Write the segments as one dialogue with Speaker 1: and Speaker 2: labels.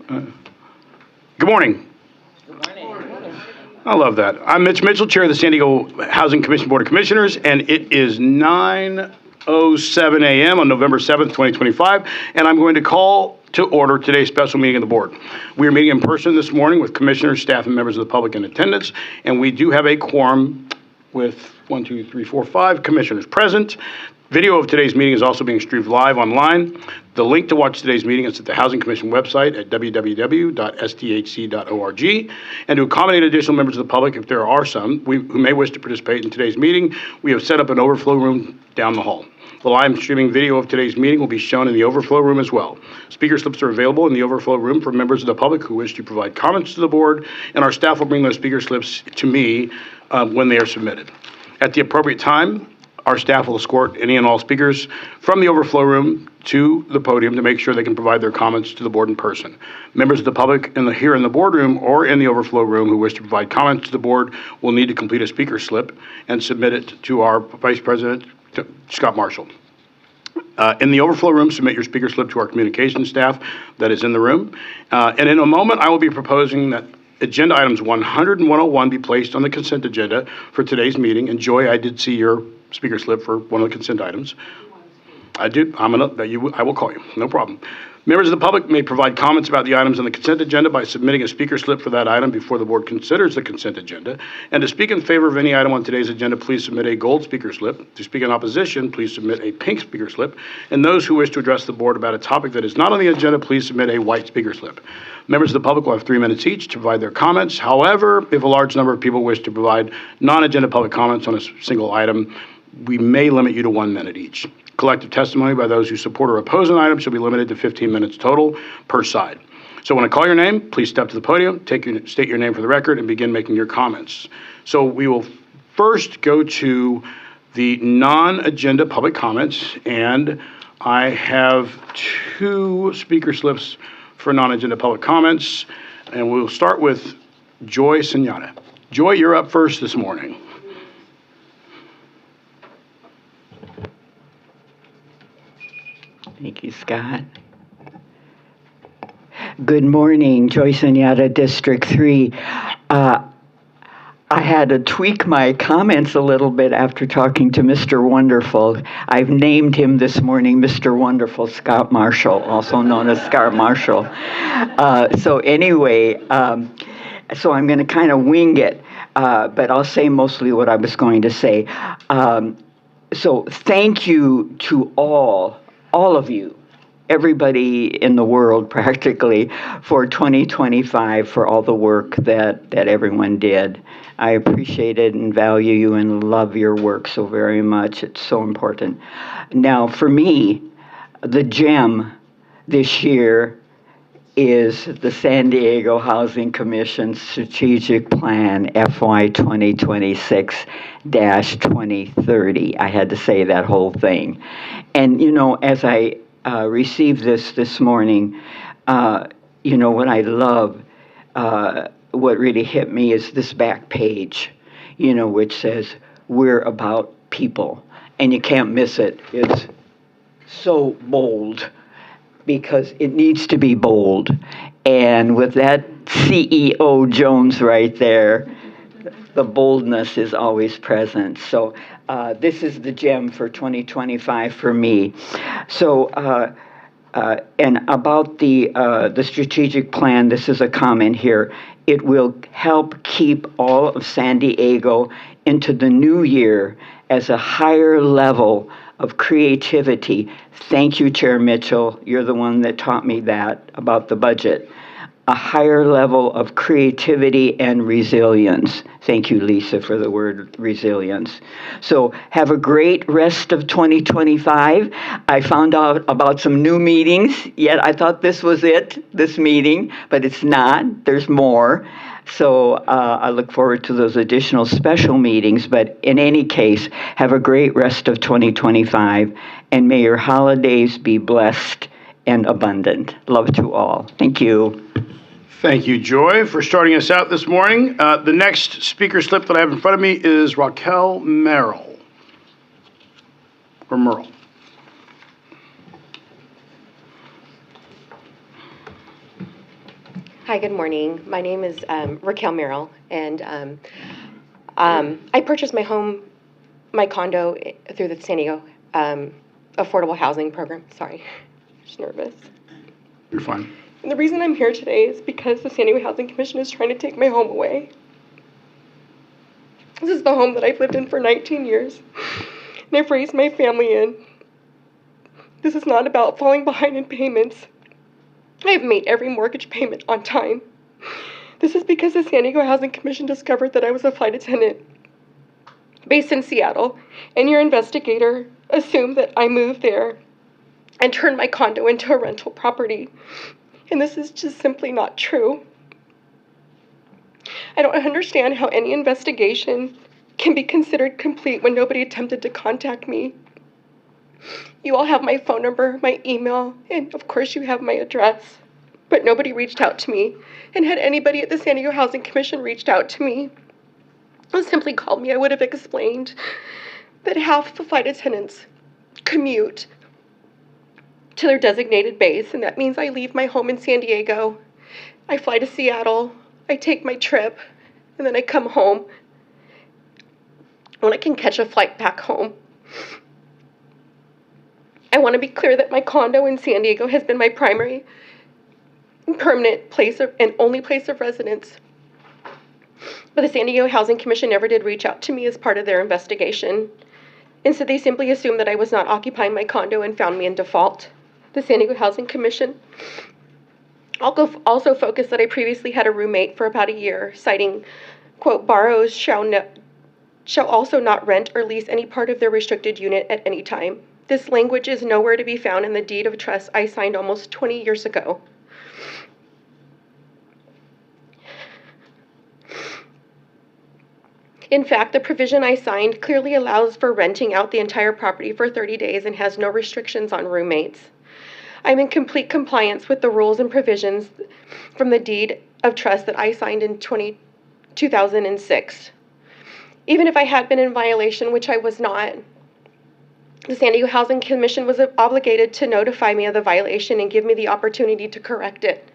Speaker 1: Good morning. I love that. I'm Mitch Mitchell, Chair of the San Diego Housing Commission Board of Commissioners, and it is 9:07 a.m. on November 7th, 2025, and I'm going to call to order today's special meeting of the board. We are meeting in person this morning with commissioners, staff, and members of the public in attendance, and we do have a quorum with 5 commissioners present. Video of today's meeting is also being streamed live online. The link to watch today's meeting is at the Housing Commission website at www.sdhc.org. And to accommodate additional members of the public, if there are some who may wish to participate in today's meeting, we have set up an overflow room down the hall. The live streaming video of today's meeting will be shown in the overflow room as well. Speaker slips are available in the overflow room for members of the public who wish to provide comments to the board, and our staff will bring those speaker slips to me when they are submitted. At the appropriate time, our staff will escort any and all speakers from the overflow room to the podium to make sure they can provide their comments to the board in person. Members of the public here in the boardroom or in the overflow room who wish to provide comments to the board will need to complete a speaker slip and submit it to our Vice President, Scott Marshall. In the overflow room, submit your speaker slip to our communications staff that is in the room. And in a moment, I will be proposing that agenda items 100 and 101 be placed on the consent agenda for today's meeting. And Joy, I did see your speaker slip for one of the consent items. I do. I will call you. No problem. Members of the public may provide comments about the items on the consent agenda by submitting a speaker slip for that item before the board considers the consent agenda. And to speak in favor of any item on today's agenda, please submit a gold speaker slip. To speak in opposition, please submit a pink speaker slip. And those who wish to address the board about a topic that is not on the agenda, please submit a white speaker slip. Members of the public will have 3 minutes each to provide their comments. However, if a large number of people wish to provide non-agenda public comments on a single item, we may limit you to 1 minute each. Collective testimony by those who support or oppose an item shall be limited to 15 minutes total per side. So when I call your name, please step to the podium, state your name for the record, and begin making your comments. So we will first go to the non-agenda public comments, and I have 2 speaker slips for non-agenda public comments, and we'll start with Joy Senyata. Joy, you're up first this morning.
Speaker 2: Thank you, Scott. Good morning, Joyce Senyata, District 3. I had to tweak my comments a little bit after talking to Mr. Wonderful. I've named him this morning Mr. Wonderful Scott Marshall, also known as Scott Marshall. So I'm going to kind of wing it, but I'll say mostly what I was going to say. So thank you to all of you, everybody in the world practically, for 2025, for all the work that everyone did. I appreciate it and value you and love your work so very much. It's so important. Now, for me, the gem this year is the San Diego Housing Commission Strategic Plan FY 2026-2030. I had to say that whole thing. And, as I received this morning, what I love, what really hit me is this back page, which says, we're about people. And you can't miss it. It's so bold, because it needs to be bold. And with that CEO Jones right there, the boldness is always present. So this is the gem for 2025 for me. So, and about the strategic plan, this is a comment here. It will help keep all of San Diego into the new year as a higher level of creativity. Thank you, Chair Mitchell. You're the one that taught me that about the budget. A higher level of creativity and resilience. Thank you, Lisa, for the word resilience. So have a great rest of 2025. I found out about some new meetings, yet I thought this was it, this meeting, but it's not. There's more. So I look forward to those additional special meetings. But in any case, have a great rest of 2025, and may your holidays be blessed and abundant. Love to all. Thank you.
Speaker 1: Thank you, Joy, for starting us out this morning. The next speaker slip that I have in front of me is Raquel Merrill. Or Merle.
Speaker 3: Hi, good morning. My name is Raquel Merrill, and I purchased my condo through the San Diego Affordable Housing Program. Sorry, just nervous.
Speaker 1: You're fine.
Speaker 3: And the reason I'm here today is because the San Diego Housing Commission is trying to take my home away. This is the home that I've lived in for 19 years, and I've raised my family in. This is not about falling behind in payments. I have made every mortgage payment on time. This is because the San Diego Housing Commission discovered that I was a flight attendant based in Seattle, and your investigator assumed that I moved there and turned my condo into a rental property. And this is just simply not true. I don't understand how any investigation can be considered complete when nobody attempted to contact me. You all have my phone number, my email, and of course you have my address. But nobody reached out to me. And had anybody at the San Diego Housing Commission reached out to me or simply called me, I would have explained that half the flight attendants commute to their designated base, and that means I leave my home in San Diego, I fly to Seattle, I take my trip, and then I come home when I can catch a flight back home. I want to be clear that my condo in San Diego has been my primary and permanent place and only place of residence. But the San Diego Housing Commission never did reach out to me as part of their investigation. Instead, they simply assumed that I was not occupying my condo and found me in default. The San Diego Housing Commission also focused that I previously had a roommate for about a year, citing, quote, borrowers shall also not rent or lease any part of their restricted unit at any time. This language is nowhere to be found in the deed of trust I signed almost 20 years ago. In fact, the provision I signed clearly allows for renting out the entire property for 30 days and has no restrictions on roommates. I'm in complete compliance with the rules and provisions from the deed of trust that I signed in 2006. Even if I had been in violation, which I was not, the San Diego Housing Commission was obligated to notify me of the violation and give me the opportunity to correct it.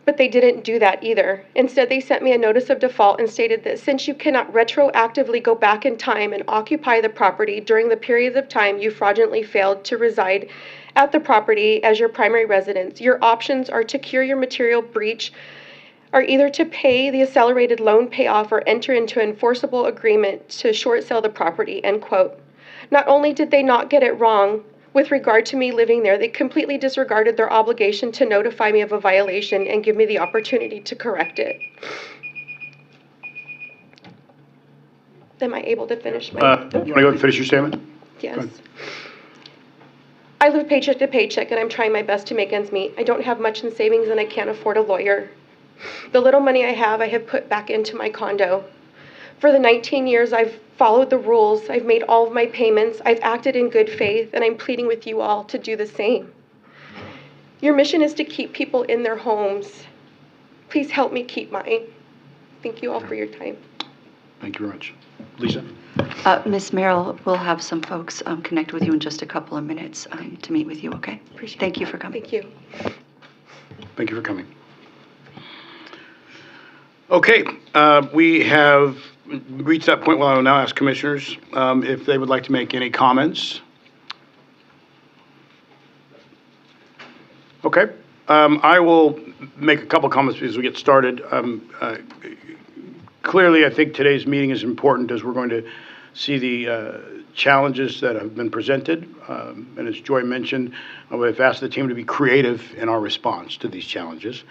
Speaker 3: But they didn't do that either. Instead, they sent me a notice of default and stated that since you cannot retroactively go back in time and occupy the property during the periods of time you fraudulently failed to reside at the property as your primary residence, your options are to cure your material breach are either to pay the accelerated loan payoff or enter into an enforceable agreement to short sell the property, end quote. Not only did they not get it wrong with regard to me living there, they completely disregarded their obligation to notify me of a violation and give me the opportunity to correct it. Am I able to finish my...
Speaker 1: You want to go and finish your statement?
Speaker 3: Yes. I live paycheck to paycheck, and I'm trying my best to make ends meet. I don't have much in savings, and I can't afford a lawyer. The little money I have put back into my condo. For the 19 years, I've followed the rules. I've made all of my payments. I've acted in good faith, and I'm pleading with you all to do the same. Your mission is to keep people in their homes. Please help me keep mine. Thank you all for your time.
Speaker 1: Thank you very much. Lisa?
Speaker 4: Ms. Merrill, we'll have some folks connect with you in just a couple of minutes to meet with you, okay?
Speaker 3: Appreciate
Speaker 4: Thank you
Speaker 3: that.
Speaker 4: for coming.
Speaker 3: Thank you.
Speaker 1: Thank you for coming. Okay, we have reached that point where I will now ask commissioners if they would like to make any comments. Okay, I will make a couple comments as we get started. Clearly, I think today's meeting is important as we're going to see the challenges that have been presented. And as Joy mentioned, we've asked the team to be creative in our response to these challenges.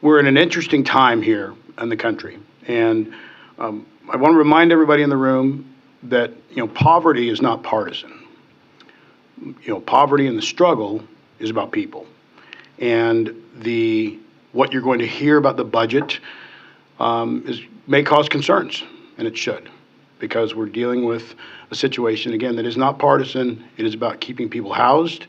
Speaker 1: We're in an interesting time here in the country, and I want to remind everybody in the room that poverty is not partisan. Poverty and the struggle is about people, and what you're going to hear about the budget may cause concerns, and it should, because we're dealing with a situation again that is not partisan. It is about keeping people housed.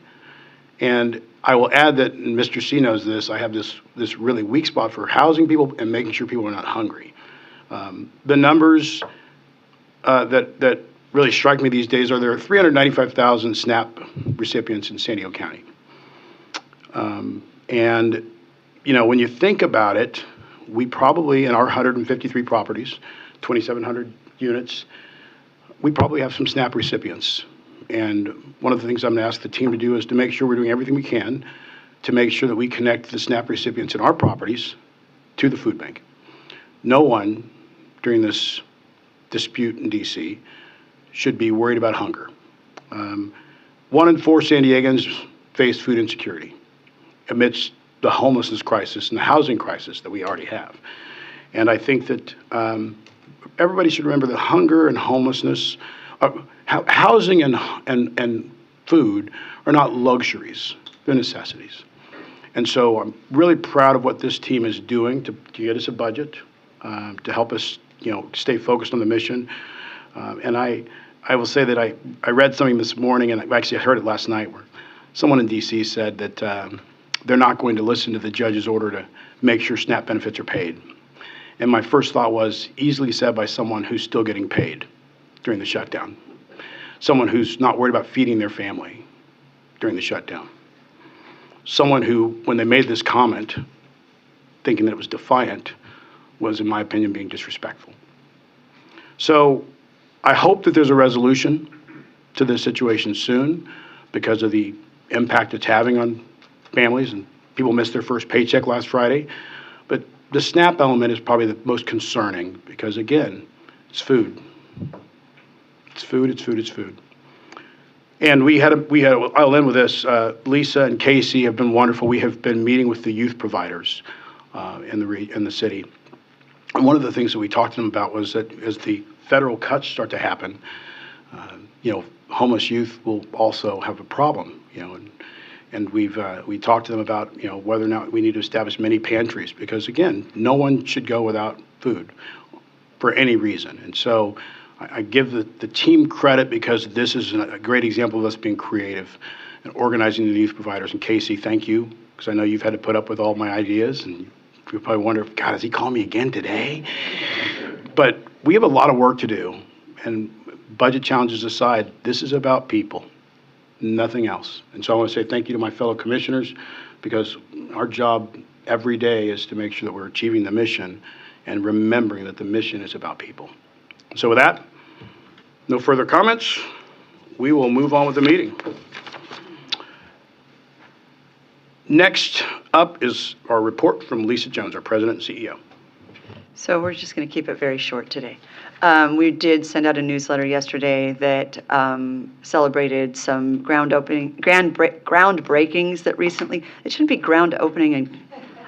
Speaker 1: And I will add that, and Mr. C knows this, I have this really weak spot for housing people and making sure people are not hungry. The numbers that really strike me these days are there are 395,000 SNAP recipients in San Diego County. And, you know, when you think about it, we probably, in our 153 properties, 2,700 units, we probably have some SNAP recipients. And one of the things I'm going to ask the team to do is to make sure we're doing everything we can to make sure that we connect the SNAP recipients in our properties to the food bank. No one during this dispute in D.C. should be worried about hunger. 1 in 4 San Diegans face food insecurity amidst the homelessness crisis and the housing crisis that we already have. And I think that everybody should remember that hunger and homelessness, housing and food are not luxuries, they're necessities. And so I'm really proud of what this team is doing to get us a budget, to help us, you know, stay focused on the mission. And I will say that I read something this morning, and actually I heard it last night, where someone in D.C. said that they're not going to listen to the judge's order to make sure SNAP benefits are paid. And my first thought was, easily said by someone who's still getting paid during the shutdown. Someone who's not worried about feeding their family during the shutdown. Someone who, when they made this comment, thinking that it was defiant, was, in my opinion, being disrespectful. So I hope that there's a resolution to this situation soon because of the impact it's having on families, and people missed their first paycheck last Friday. But the SNAP element is probably the most concerning because, again, it's food. It's food, it's food, it's food. And I'll end with this. Lisa and Casey have been wonderful. We have been meeting with the youth providers in the city. And one of the things that we talked to them about was that as the federal cuts start to happen, you know, homeless youth will also have a problem, you know, and we talked to them about, you know, whether or not we need to establish many pantries because, again, no one should go without food for any reason. And so I give the team credit because this is a great example of us being creative and organizing the youth providers. And Casey, thank you, because I know you've had to put up with all my ideas, and you probably wonder, God, is he calling me again today? But we have a lot of work to do, and budget challenges aside, this is about people, nothing else. And so I want to say thank you to my fellow commissioners, because our job every day is to make sure that we're achieving the mission and remembering that the mission is about people. So with that, no further comments. We will move on with the meeting. Next up is our report from Lisa Jones, our President and CEO.
Speaker 4: So we're just going to keep it very short today. We did send out a newsletter yesterday that celebrated some groundbreakings that recently, it shouldn't be ground opening and,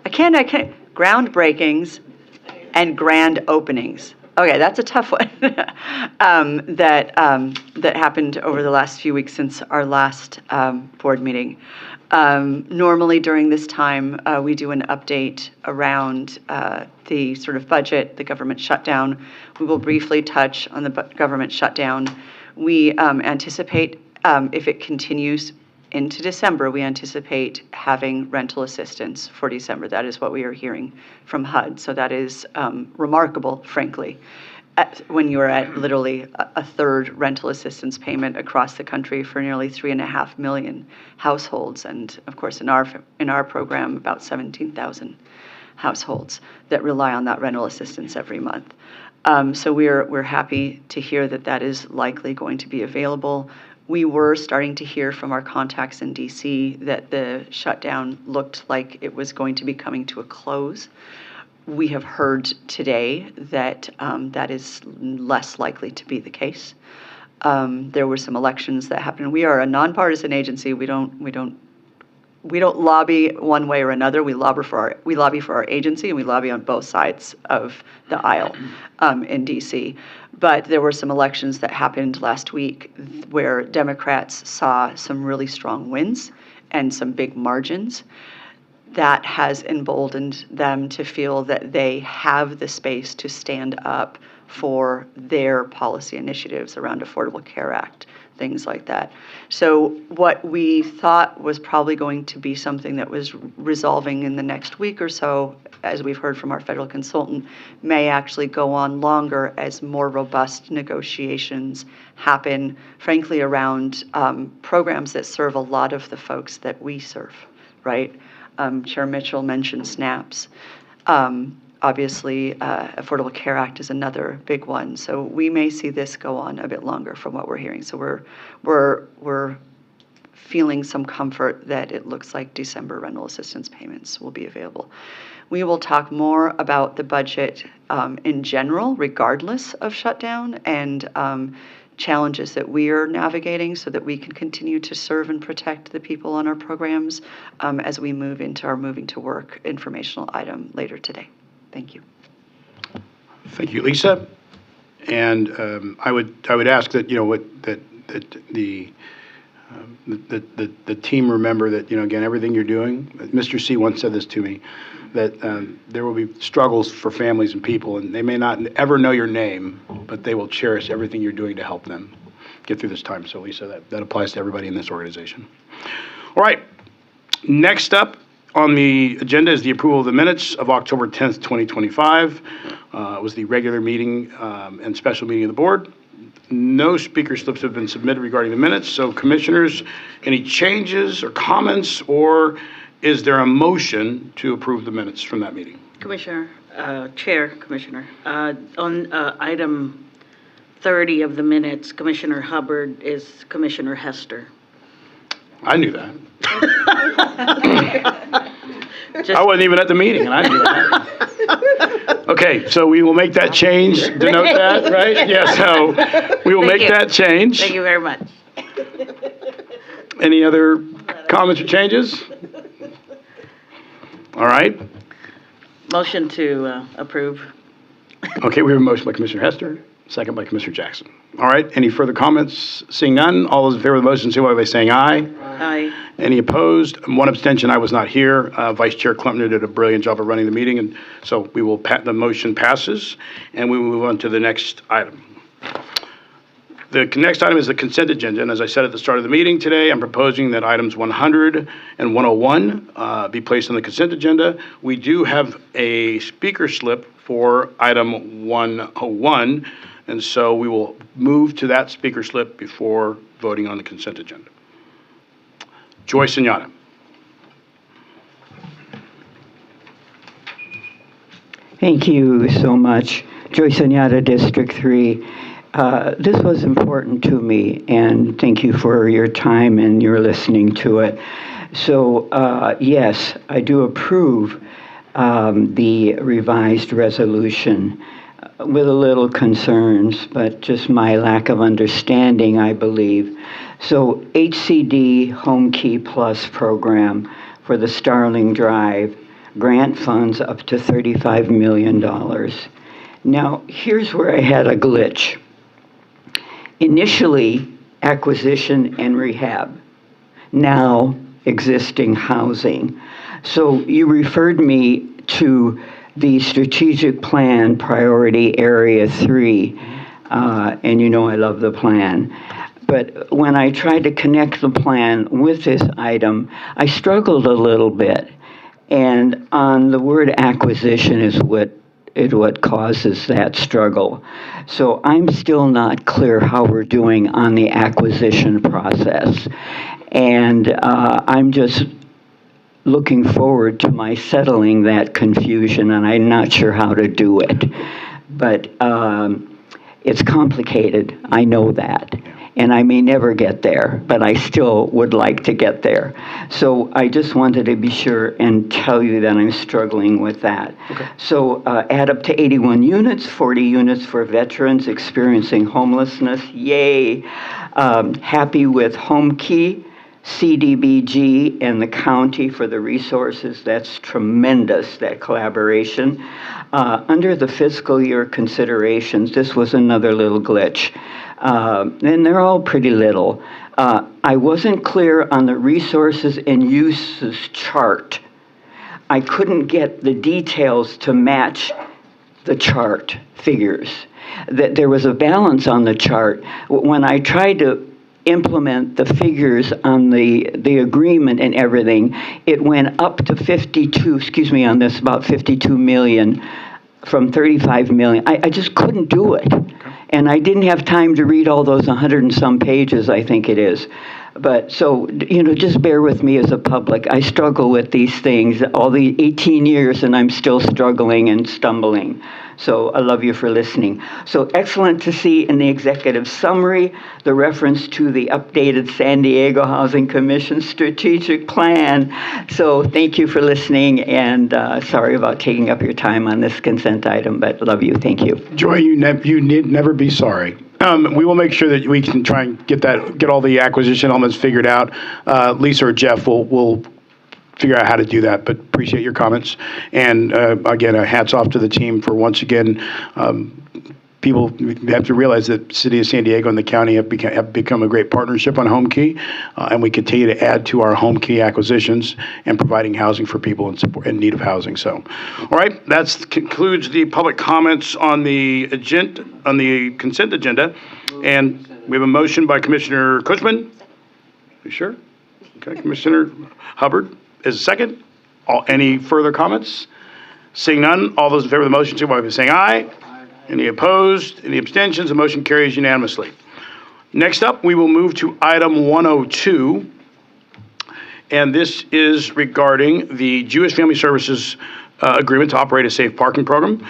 Speaker 4: groundbreakings and grand openings. Okay, that's a tough one. That happened over the last few weeks since our last board meeting. Normally during this time, we do an update around the sort of budget, the government shutdown. We will briefly touch on the government shutdown. We anticipate, if it continues into December, we anticipate having rental assistance for December. That is what we are hearing from HUD. So that is remarkable, frankly, when you are at literally a third rental assistance payment across the country for nearly 3.5 million households, and of course in our program about 17,000 households that rely on that rental assistance every month. So we're happy to hear that that is likely going to be available. We were starting to hear from our contacts in DC that the shutdown looked like it was going to be coming to a close. We have heard today that that is less likely to be the case. There were some elections that happened. We are a nonpartisan agency. We don't lobby one way or another. We lobby for our agency, and we lobby on both sides of the aisle in DC. But there were some elections that happened last week where Democrats saw some really strong wins and some big margins. That has emboldened them to feel that they have the space to stand up for their policy initiatives around Affordable Care Act, things like that. So what we thought was probably going to be something that was resolving in the next week or so, as we've heard from our federal consultant, may actually go on longer as more robust negotiations happen, frankly, around programs that serve a lot of the folks that we serve, right? Chair Mitchell mentioned SNAPs. Obviously, Affordable Care Act is another big one. So we may see this go on a bit longer from what we're hearing. So we're feeling some comfort that it looks like December rental assistance payments will be available. We will talk more about the budget in general, regardless of shutdown, and challenges that we are navigating so that we can continue to serve and protect the people on our programs as we move into our moving to work informational item later today. Thank you.
Speaker 1: Thank you, Lisa. And I would ask that the team remember that again everything you're doing. Mr. C once said this to me, that there will be struggles for families and people, and they may not ever know your name, but they will cherish everything you're doing to help them get through this time. So Lisa, that applies to everybody in this organization. All right. Next up on the agenda is the approval of the minutes of October 10th, 2025. It was the regular meeting and special meeting of the board. No speaker slips have been submitted regarding the minutes. So commissioners, any changes or comments, or is there a motion to approve the minutes from that meeting?
Speaker 5: Commissioner, Chair, Commissioner, on item 30 of the minutes, Commissioner Hubbard is Commissioner Hester.
Speaker 1: I knew that. I wasn't even at the meeting, and I knew that. Okay, so we will make that change, denote that, right? Yeah, so we will make that change.
Speaker 5: Thank you very much.
Speaker 1: Any other comments or changes? All right.
Speaker 5: Motion to approve.
Speaker 1: Okay, we have a motion by Commissioner Hester, second by Commissioner Jackson. All right, any further comments? Seeing none, all those in favor of the motion signify by saying aye.
Speaker 5: Aye.
Speaker 1: Any opposed? One abstention, I was not here. Vice Chair Klempner did a brilliant job of running the meeting, and so we will, the motion passes, and we will move on to the next item. The next item is the consent agenda, and as I said at the start of the meeting today, I'm proposing that items 100 and 101 be placed on the consent agenda. We do have a speaker slip for item 101, and so we will move to that speaker slip before voting on the consent agenda. Joyce Sunyata.
Speaker 2: Thank you so much. Joyce Sunyata, District 3. This was important to me, and thank you for your time and your listening to it. So, yes, I do approve the revised resolution with a little concerns, but just my lack of understanding, I believe. So, HCD Home Key Plus program for the Starling Drive, grant funds up to $35 million. Now, here's where I had a glitch. Initially, acquisition and rehab, now existing housing. So you referred me to the strategic plan priority area 3, and you know I love the plan. But when I tried to connect the plan with this item, I struggled a little bit. And on the word acquisition is what causes that struggle. So I'm still not clear how we're doing on the acquisition process. And I'm just looking forward to my settling that confusion, and I'm not sure how to do it. But it's complicated, I know that. And I may never get there, but I still would like to get there. So I just wanted to be sure and tell you that I'm struggling with that. Okay. So add up to 81 units, 40 units for veterans experiencing homelessness. Yay. Happy with Home Key, CDBG, and the county for the resources. That's tremendous, that collaboration. Under the fiscal year considerations, this was another little glitch. And they're all pretty little. I wasn't clear on the resources and uses chart. I couldn't get the details to match the chart figures. That there was a balance on the chart. When I tried to implement the figures on the agreement and everything, it went up to 52, excuse me on this, about 52 million from 35 million. I just couldn't do it. And I didn't have time to read all those 100 and some pages, I think it is. But so, just bear with me as a public. I struggle with these things all the 18 years, and I'm still struggling and stumbling. So I love you for listening. So excellent to see in the executive summary the reference to the updated San Diego Housing Commission strategic plan. So thank you for listening, and sorry about taking up your time on this consent item, but love you. Thank you.
Speaker 1: Joy, you need never be sorry. We will make sure that we can try and get all the acquisition elements figured out. Lisa or Jeff will figure out how to do that, but appreciate your comments. And again, hats off to the team for once again. People have to realize that City of San Diego and the county have become a great partnership on Home Key, and we continue to add to our Home Key acquisitions and providing housing for people in need of housing. So, all right, that concludes the public comments on the consent agenda, and we have a motion by Commissioner Cushman. You sure? Okay, Commissioner Hubbard is a second. Any further comments? Seeing none, all those in favor of the motion, signify by saying aye. Any opposed? Any abstentions? The motion carries unanimously. Next up, we will move to item 102, and this is regarding the Jewish Family Services agreement to operate a safe parking program.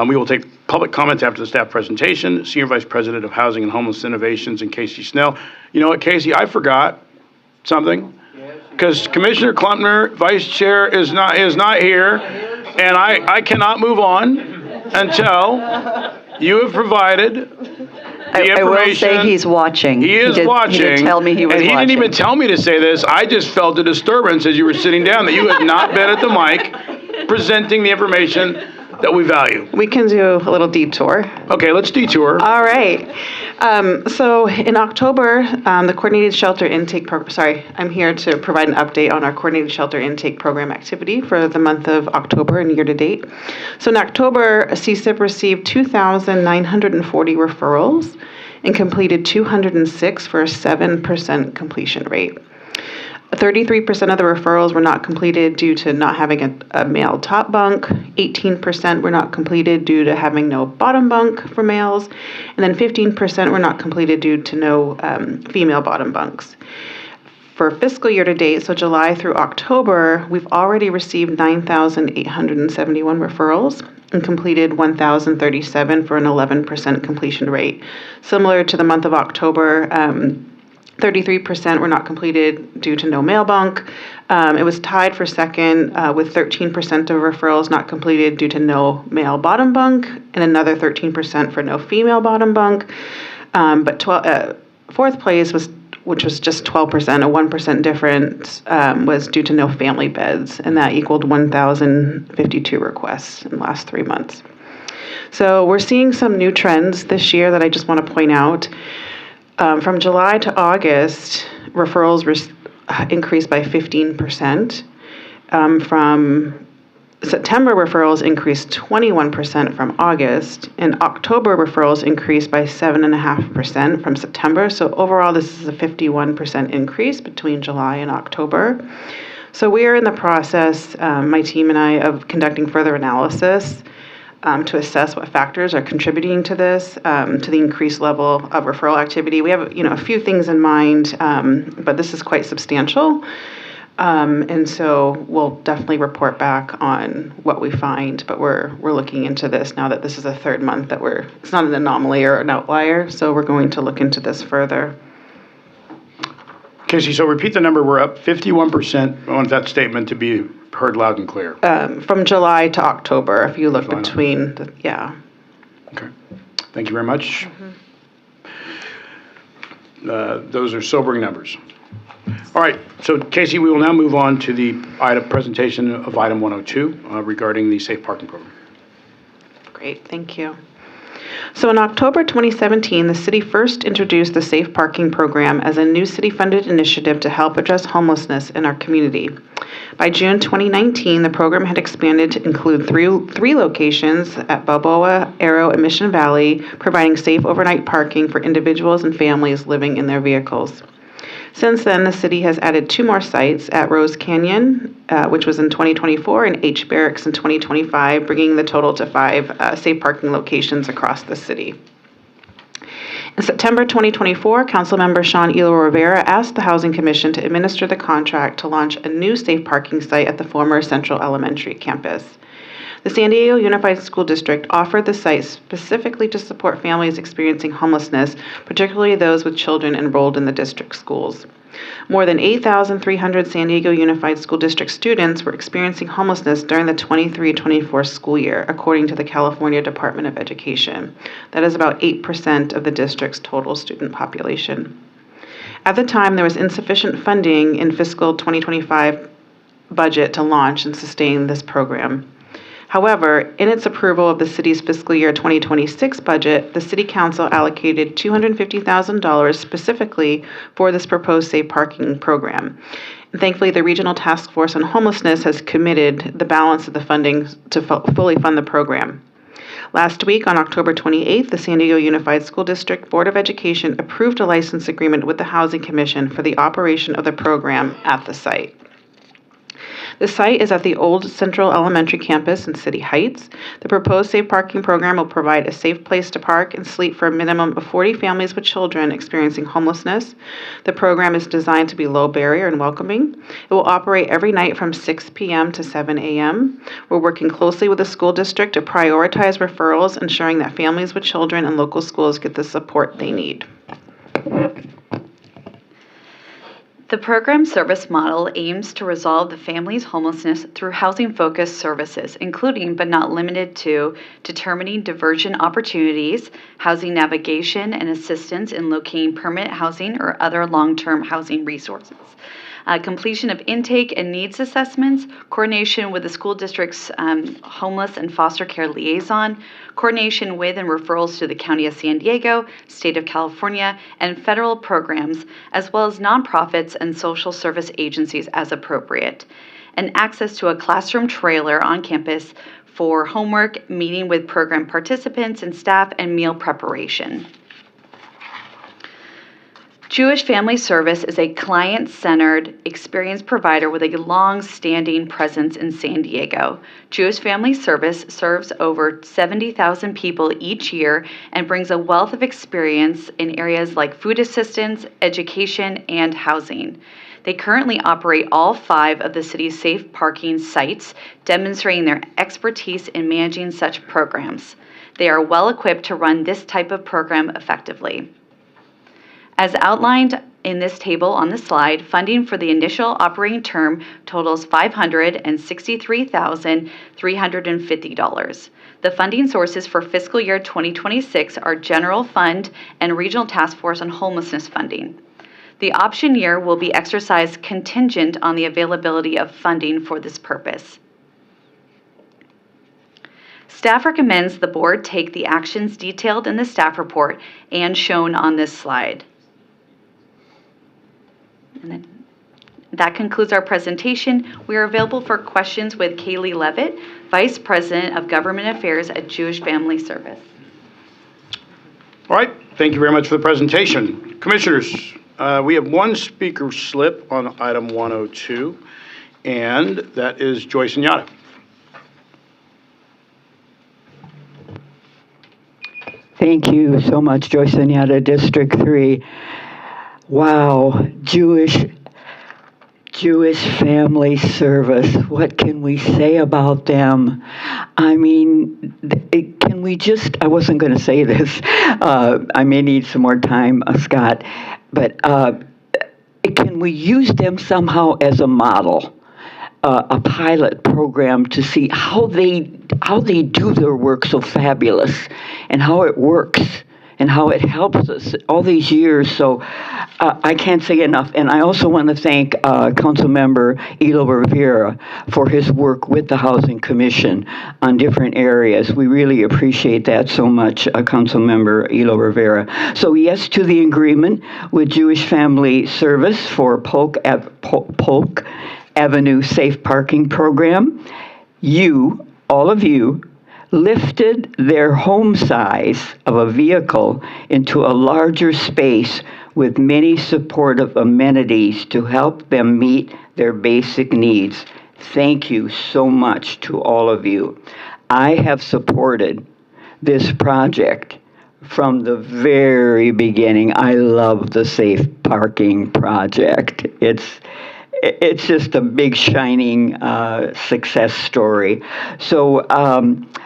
Speaker 1: We will take public comments after the staff presentation. Senior Vice President of Housing and Homeless Innovations, and Casey Snell. You know what, Casey? I forgot something, because Commissioner Klumpner, Vice Chair, is not here, and I cannot move on until you have provided the information.
Speaker 4: I will say he's watching.
Speaker 1: He is watching.
Speaker 4: He did tell me he was watching.
Speaker 1: And he didn't even tell me to say this. I just felt a disturbance as you were sitting down that you had not been at the mic presenting the information that we value.
Speaker 6: We can do a little detour.
Speaker 1: Okay, let's detour.
Speaker 6: All right. So in October, the coordinated shelter intake program, I'm here to provide an update on our coordinated shelter intake program activity for the month of October and year to date. So in October, CSIP received 2,940 referrals and completed 206 for a 7% completion rate. 33% of the referrals were not completed due to not having a male top bunk. 18% were not completed due to having no bottom bunk for males. And then 15% were not completed due to no female bottom bunks. For fiscal year to date, so July through October, we've already received 9,871 referrals and completed 1,037 for an 11% completion rate. Similar to the month of October, 33% were not completed due to no male bunk. It was tied for second with 13% of referrals not completed due to no male bottom bunk, and another 13% for no female bottom bunk. But fourth place, which was just 12%, a 1% difference, was due to no family beds, and that equaled 1,052 requests in the last 3 months. So we're seeing some new trends this year that I just want to point out. From July to August, referrals increased by 15%. From September, referrals increased 21% from August, and October referrals increased by 7.5% from September. So overall, this is a 51% increase between July and October. So we are in the process, my team and I, of conducting further analysis to assess what factors are contributing to this, to the increased level of referral activity. We have, a few things in mind, but this is quite substantial. And so we'll definitely report back on what we find, but we're looking into this now that this is the third month that it's not an anomaly or an outlier, so we're going to look into this further.
Speaker 1: Casey, so repeat the number. We're up 51% on that statement to be heard loud and clear.
Speaker 6: From July to October, if you look between,
Speaker 1: Okay. Thank you very much. Those are sobering numbers. All right, so Casey, we will now move on to the presentation of item 102 regarding the safe parking program.
Speaker 6: Great, thank you. So in October 2017, the city first introduced the Safe Parking Program as a new city-funded initiative to help address homelessness in our community. By June 2019, the program had expanded to include three locations at Balboa, Arrow, and Mission Valley, providing safe overnight parking for individuals and families living in their vehicles. Since then, the city has added 2 more sites at Rose Canyon, which was in 2024, and H Barracks in 2025, bringing the total to 5 safe parking locations across the city. In September 2024, Councilmember Sean Elo Rivera asked the Housing Commission to administer the contract to launch a new safe parking site at the former Central Elementary campus. The San Diego Unified School District offered the site specifically to support families experiencing homelessness, particularly those with children enrolled in the district schools. More than 8,300 San Diego Unified School District students were experiencing homelessness during the 23-24 school year, according to the California Department of Education. That is about 8% of the district's total student population. At the time, there was insufficient funding in fiscal 2025 budget to launch and sustain this program. However, in its approval of the city's fiscal year 2026 budget, the City Council allocated $250,000 specifically for this proposed safe parking program. And thankfully, the Regional Task Force on Homelessness has committed the balance of the funding to fully fund the program. Last week, on October 28th, the San Diego Unified School District Board of Education approved a license agreement with the Housing Commission for the operation of the program at the site. The site is at the old Central Elementary campus in City Heights. The proposed safe parking program will provide a safe place to park and sleep for a minimum of 40 families with children experiencing homelessness. The program is designed to be low barrier and welcoming. It will operate every night from 6 p.m. to 7 a.m. We're working closely with the school district to prioritize referrals, ensuring that families with children and local schools get the support they need.
Speaker 4: The program service model aims to resolve the family's homelessness through housing-focused services, including but not limited to determining diversion opportunities, housing navigation and assistance in locating permanent housing or other long-term housing resources, completion of intake and needs assessments, coordination with the school district's homeless and foster care liaison, coordination with and referrals to the County of San Diego, State of California, and federal programs, as well as nonprofits and social service agencies as appropriate, and access to a classroom trailer on campus for homework, meeting with program participants and staff, and meal preparation. Jewish Family Service is a client-centered experience provider with a long-standing presence in San Diego. Jewish Family Service serves over 70,000 people each year and brings a wealth of experience in areas like food assistance, education, and housing. They currently operate all 5 of the city's safe parking sites, demonstrating their expertise in managing such programs. They are well equipped to run this type of program effectively. As outlined in this table on the slide, funding for the initial operating term totals $563,350. The funding sources for fiscal year 2026 are General Fund and Regional Task Force on Homelessness funding. The option year will be exercised contingent on the availability of funding for this purpose. Staff recommends the board take the actions detailed in the staff report and shown on this slide. And then that concludes our presentation. We are available for questions with Kaylee Levitt, Vice President of Government Affairs at Jewish Family Service.
Speaker 1: All right, thank you very much for the presentation. Commissioners, we have one speaker slip on item 102, and that is Joyce Inyata.
Speaker 2: Thank you so much, Joyce Inyata, District 3. Wow, Jewish Family Service. What can we say about them? I mean, can we just, I wasn't going to say this. I may need some more time, Scott, but can we use them somehow as a model, a pilot program to see how they do their work so fabulous and how it works and how it helps us all these years. So I can't say enough. And I also want to thank Councilmember Elo Rivera for his work with the Housing Commission on different areas. We really appreciate that so much, Councilmember Elo Rivera. So yes to the agreement with Jewish Family Service for Polk Avenue Safe Parking Program. You, all of you, lifted their home size of a vehicle into a larger space with many supportive amenities to help them meet their basic needs. Thank you so much to all of you. I have supported this project from the very beginning. I love the Safe Parking Project. It's just a big shining success story. So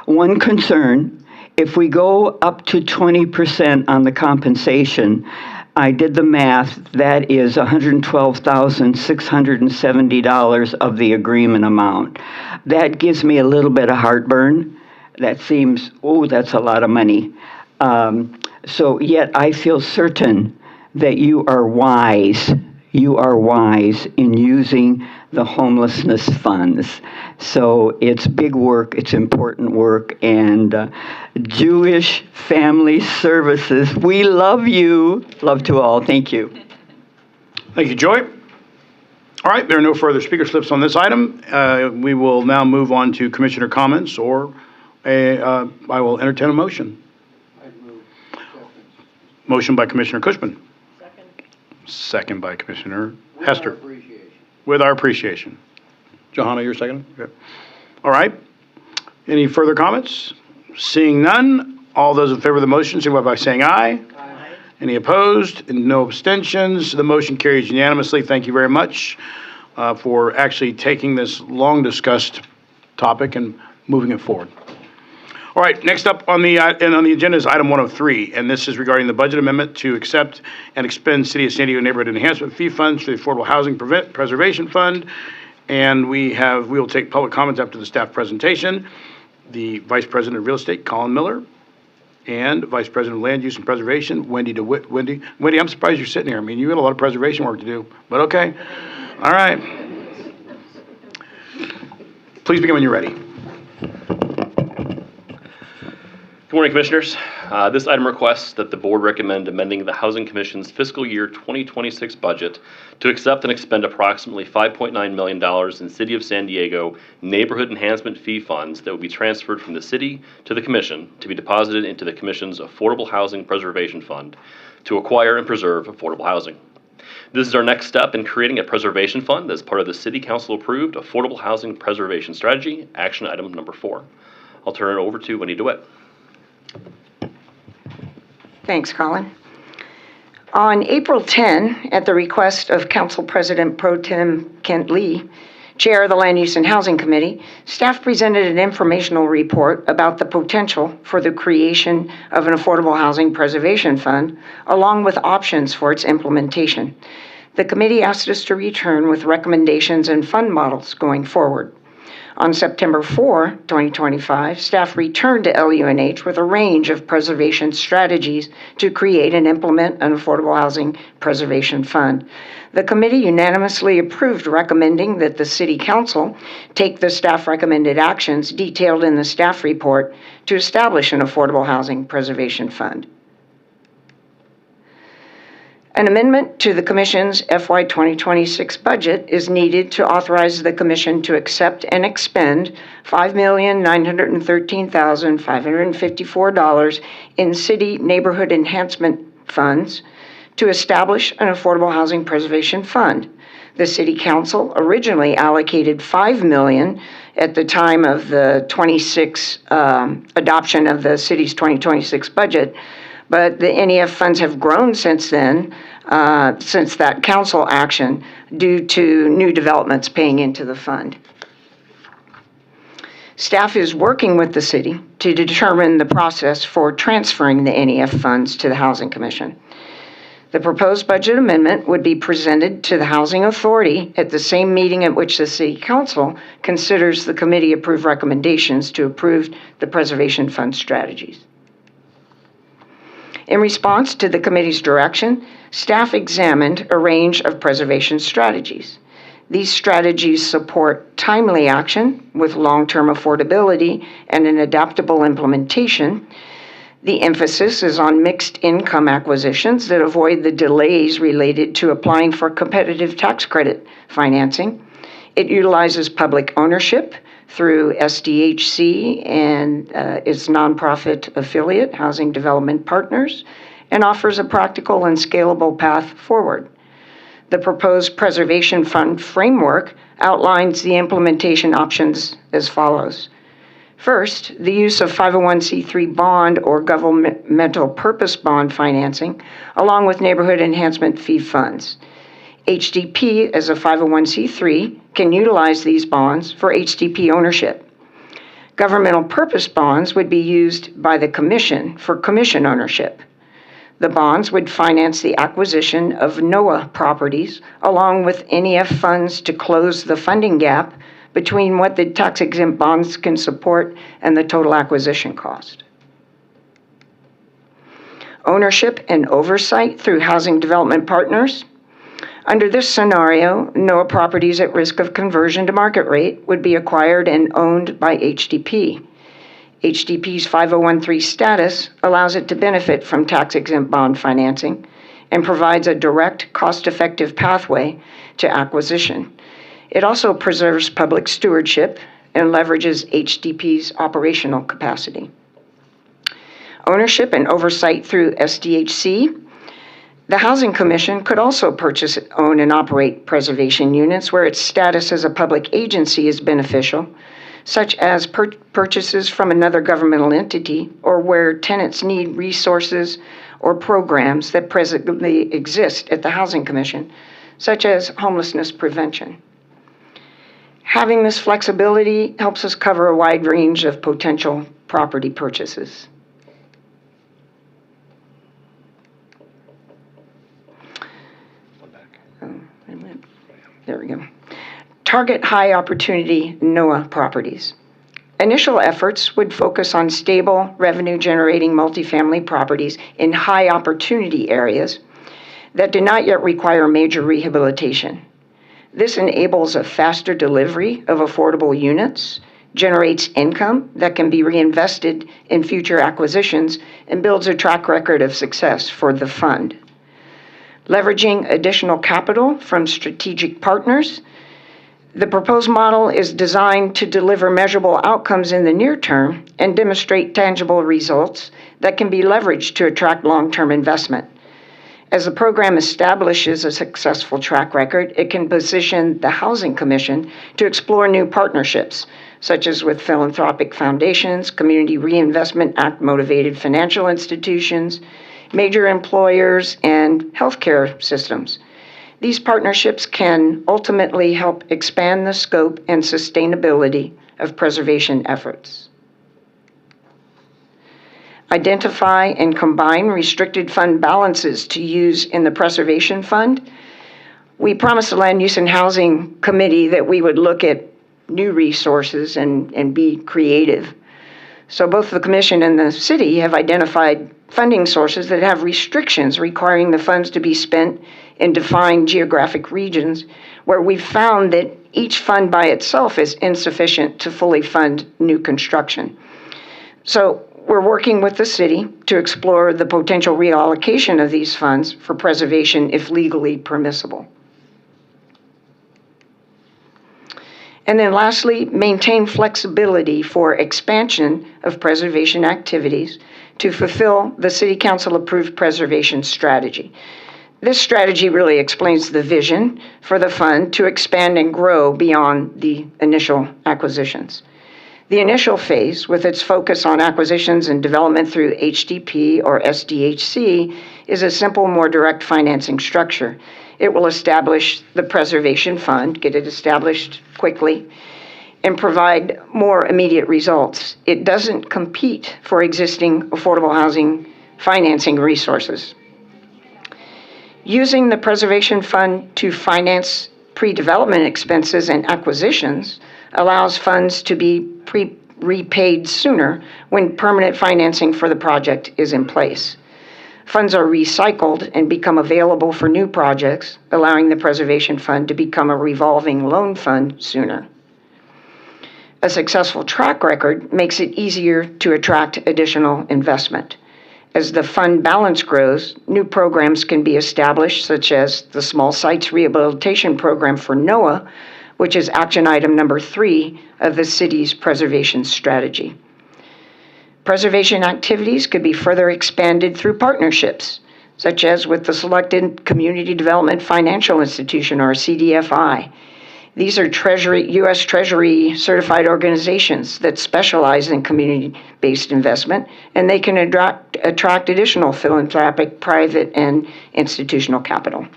Speaker 2: one concern, if we go up to 20% on the compensation, I did the math, that is $112,670 of the agreement amount. That gives me a little bit of heartburn. That seems, oh, that's a lot of money. So yet I feel certain that you are wise in using the homelessness funds. So it's big work, it's important work, and Jewish Family Services, we love you. Love to all. Thank you.
Speaker 1: Thank you, Joy. All right, there are no further speaker slips on this item. We will now move on to commissioner comments, or I will entertain a motion. Motion by Commissioner Cushman. Second by Commissioner Hester. With our appreciation. Johanna, you're second? Okay. All right. Any further comments? Seeing none, all those in favor of the motion, signify by saying aye. Aye. Any opposed? And no abstentions. The motion carries unanimously. Thank you very much for actually taking this long-discussed topic and moving it forward. All right, next up on the agenda is item 103, and this is regarding the budget amendment to accept and expend City of San Diego Neighborhood Enhancement Fee Funds to the Affordable Housing Preservation Fund. And we will take public comments after the staff presentation. The Vice President of Real Estate, Colin Miller, and Vice President of Land Use and Preservation, Wendy DeWitt. Wendy, I'm surprised you're sitting here. I mean, you got a lot of preservation work to do, but okay. All right. Please begin when you're ready.
Speaker 7: Good morning, Commissioners. This item requests that the Board recommend amending the Housing Commission's fiscal year 2026 budget to accept and expend approximately $5.9 million in City of San Diego Neighborhood Enhancement Fee Funds that will be transferred from the City to the Commission to be deposited into the Commission's Affordable Housing Preservation Fund to acquire and preserve affordable housing. This is our next step in creating a preservation fund as part of the City Council-approved Affordable Housing Preservation Strategy, action item number 4. I'll turn it over to Wendy DeWitt.
Speaker 8: Thanks, Colin. On April 10, at the request of Council President Pro Tem Kent Lee, Chair of the Land Use and Housing Committee, staff presented an informational report about the potential for the creation of an Affordable Housing Preservation Fund, along with options for its implementation. The committee asked us to return with recommendations and fund models going forward. On September 4, 2025, staff returned to LUNH with a range of preservation strategies to create and implement an Affordable Housing Preservation Fund. The committee unanimously approved recommending that the City Council take the staff recommended actions detailed in the staff report to establish an Affordable Housing Preservation Fund. An amendment to the Commission's FY 2026 budget is needed to authorize the Commission to accept and expend $5,913,554 in City Neighborhood Enhancement Funds to establish an Affordable Housing Preservation Fund. The City Council originally allocated $5 million at the time of the adoption of the city's 2026 budget, but the NEF funds have grown since then, since that council action, due to new developments paying into the fund. Staff is working with the city to determine the process for transferring the NEF funds to the Housing Commission. The proposed budget amendment would be presented to the Housing Authority at the same meeting at which the City Council considers the committee-approved recommendations to approve the Preservation Fund strategies. In response to the committee's direction, staff examined a range of preservation strategies. These strategies support timely action with long-term affordability and an adaptable implementation. The emphasis is on mixed income acquisitions that avoid the delays related to applying for competitive tax credit financing. It utilizes public ownership through SDHC and its nonprofit affiliate, Housing Development Partners, and offers a practical and scalable path forward. The proposed Preservation Fund framework outlines the implementation options as follows. First, the use of 501c3 bond or governmental purpose bond financing, along with neighborhood enhancement fee funds. HDP, as a 501c3, can utilize these bonds for HDP ownership. Governmental purpose bonds would be used by the Commission for Commission ownership. The bonds would finance the acquisition of NOAA properties, along with NEF funds to close the funding gap between what the tax-exempt bonds can support and the total acquisition cost. Ownership and oversight through Housing Development Partners. Under this scenario, NOAA properties at risk of conversion to market rate would be acquired and owned by HDP. HDP's 5013 status allows it to benefit from tax-exempt bond financing and provides a direct, cost-effective pathway to acquisition. It also preserves public stewardship and leverages HDP's operational capacity. Ownership and oversight through SDHC. The Housing Commission could also purchase, own, and operate preservation units where its status as a public agency is beneficial, such as purchases from another governmental entity or where tenants need resources or programs that presently exist at the Housing Commission, such as homelessness prevention. Having this flexibility helps us cover a wide range of potential property purchases. There we go. Target high opportunity NOAA properties. Initial efforts would focus on stable, revenue-generating multifamily properties in high opportunity areas that do not yet require major rehabilitation. This enables a faster delivery of affordable units, generates income that can be reinvested in future acquisitions, and builds a track record of success for the fund. Leveraging additional capital from strategic partners. The proposed model is designed to deliver measurable outcomes in the near term and demonstrate tangible results that can be leveraged to attract long-term investment. As the program establishes a successful track record, it can position the Housing Commission to explore new partnerships, such as with philanthropic foundations, Community Reinvestment Act-motivated financial institutions, major employers, and healthcare systems. These partnerships can ultimately help expand the scope and sustainability of preservation efforts. Identify and combine restricted fund balances to use in the Preservation Fund. We promised the Land Use and Housing Committee that we would look at new resources and be creative. So both the Commission and the City have identified funding sources that have restrictions requiring the funds to be spent in defined geographic regions where we've found that each fund by itself is insufficient to fully fund new construction. So we're working with the city to explore the potential reallocation of these funds for preservation if legally permissible. And then lastly, maintain flexibility for expansion of preservation activities to fulfill the City Council approved preservation strategy. This strategy really explains the vision for the fund to expand and grow beyond the initial acquisitions. The initial phase, with its focus on acquisitions and development through HDP or SDHC, is a simple, more direct financing structure. It will establish the Preservation Fund, get it established quickly, and provide more immediate results. It doesn't compete for existing affordable housing financing resources. Using the Preservation Fund to finance pre-development expenses and acquisitions allows funds to be repaid sooner when permanent financing for the project is in place. Funds are recycled and become available for new projects, allowing the preservation fund to become a revolving loan fund sooner. A successful track record makes it easier to attract additional investment. As the fund balance grows, new programs can be established, such as the Small Sites Rehabilitation Program for NOAA, which is action item number 3 of the city's preservation strategy. Preservation activities could be further expanded through partnerships, such as with the selected Community Development Financial Institution, or CDFI. These are U.S. Treasury certified organizations that specialize in community-based investment, and they can attract additional philanthropic, private, and institutional capital.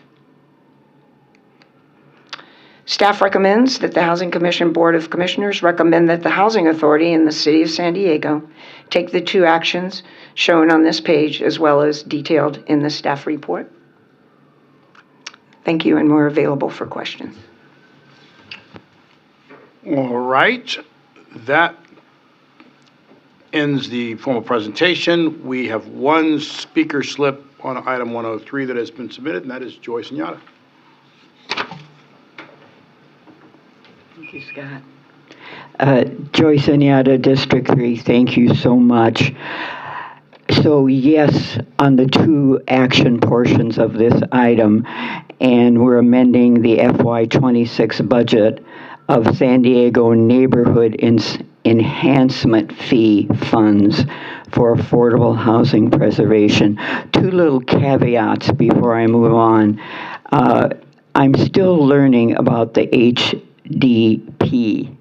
Speaker 8: Staff recommends that the Housing Commission Board of Commissioners recommend that the Housing Authority in the City of San Diego take the 2 actions shown on this page, as well as detailed in the staff report. Thank you, and we're available for questions.
Speaker 1: All right, that ends the formal presentation. We have one speaker slip on item 103 that has been submitted, and that is Joyce Nyata.
Speaker 2: Thank you, Scott. Joyce Anyata, District 3, thank you so much. So yes, on the 2 action portions of this item, and we're amending the FY26 budget of San Diego Neighborhood Enhancement Fee Funds for affordable housing preservation. 2 little caveats before I move on. I'm still learning about the HDP.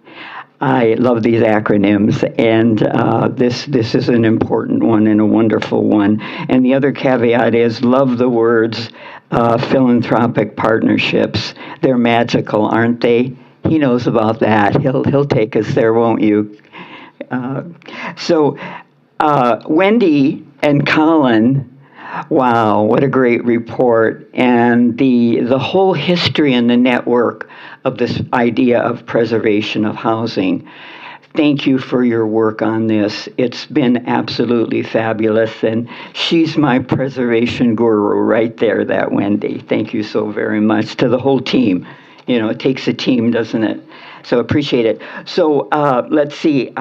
Speaker 2: I love these acronyms, and this is an important one and a wonderful one. And the other caveat is love the words philanthropic partnerships. They're magical, aren't they? He knows about that. He'll take us there, won't you? So Wendy and Colin, wow, what a great report. And the whole history and the network of this idea of preservation of housing. Thank you for your work on this. It's been absolutely fabulous, and she's my preservation guru right there, that Wendy. Thank you so very much to the whole team. You know, it takes a team, doesn't it? So appreciate it. So let's see,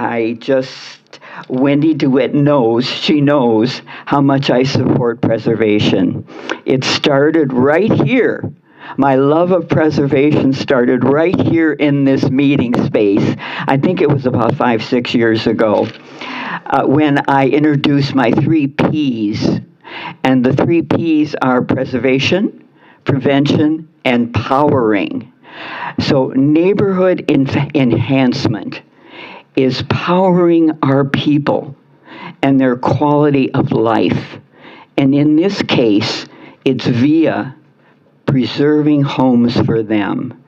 Speaker 2: Wendy DeWitt knows, she knows how much I support preservation. It started right here. My love of preservation started right here in this meeting space. I think it was about 5-6 years ago when I introduced my 3 Ps. And the 3 Ps are preservation, prevention, and powering. So neighborhood enhancement is powering our people and their quality of life. And in this case, it's via preserving homes for them.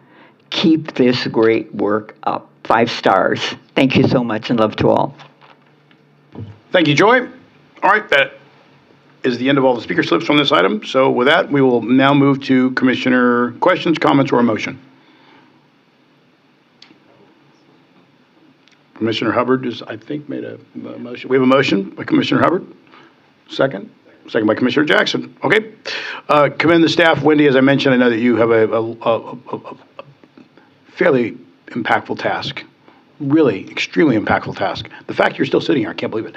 Speaker 2: Keep this great work up. 5 stars. Thank you so much, and love to all.
Speaker 1: Thank you, Joy. All right, that is the end of all the speaker slips on this item. So with that, we will now move to Commissioner questions, comments, or a motion. Commissioner Hubbard has, I think, made a motion. We have a motion by Commissioner Hubbard. Second by Commissioner Jackson. Okay. Commend the staff. Wendy, as I mentioned, I know that you have a fairly impactful task. Really extremely impactful task. The fact you're still sitting here, I can't believe it,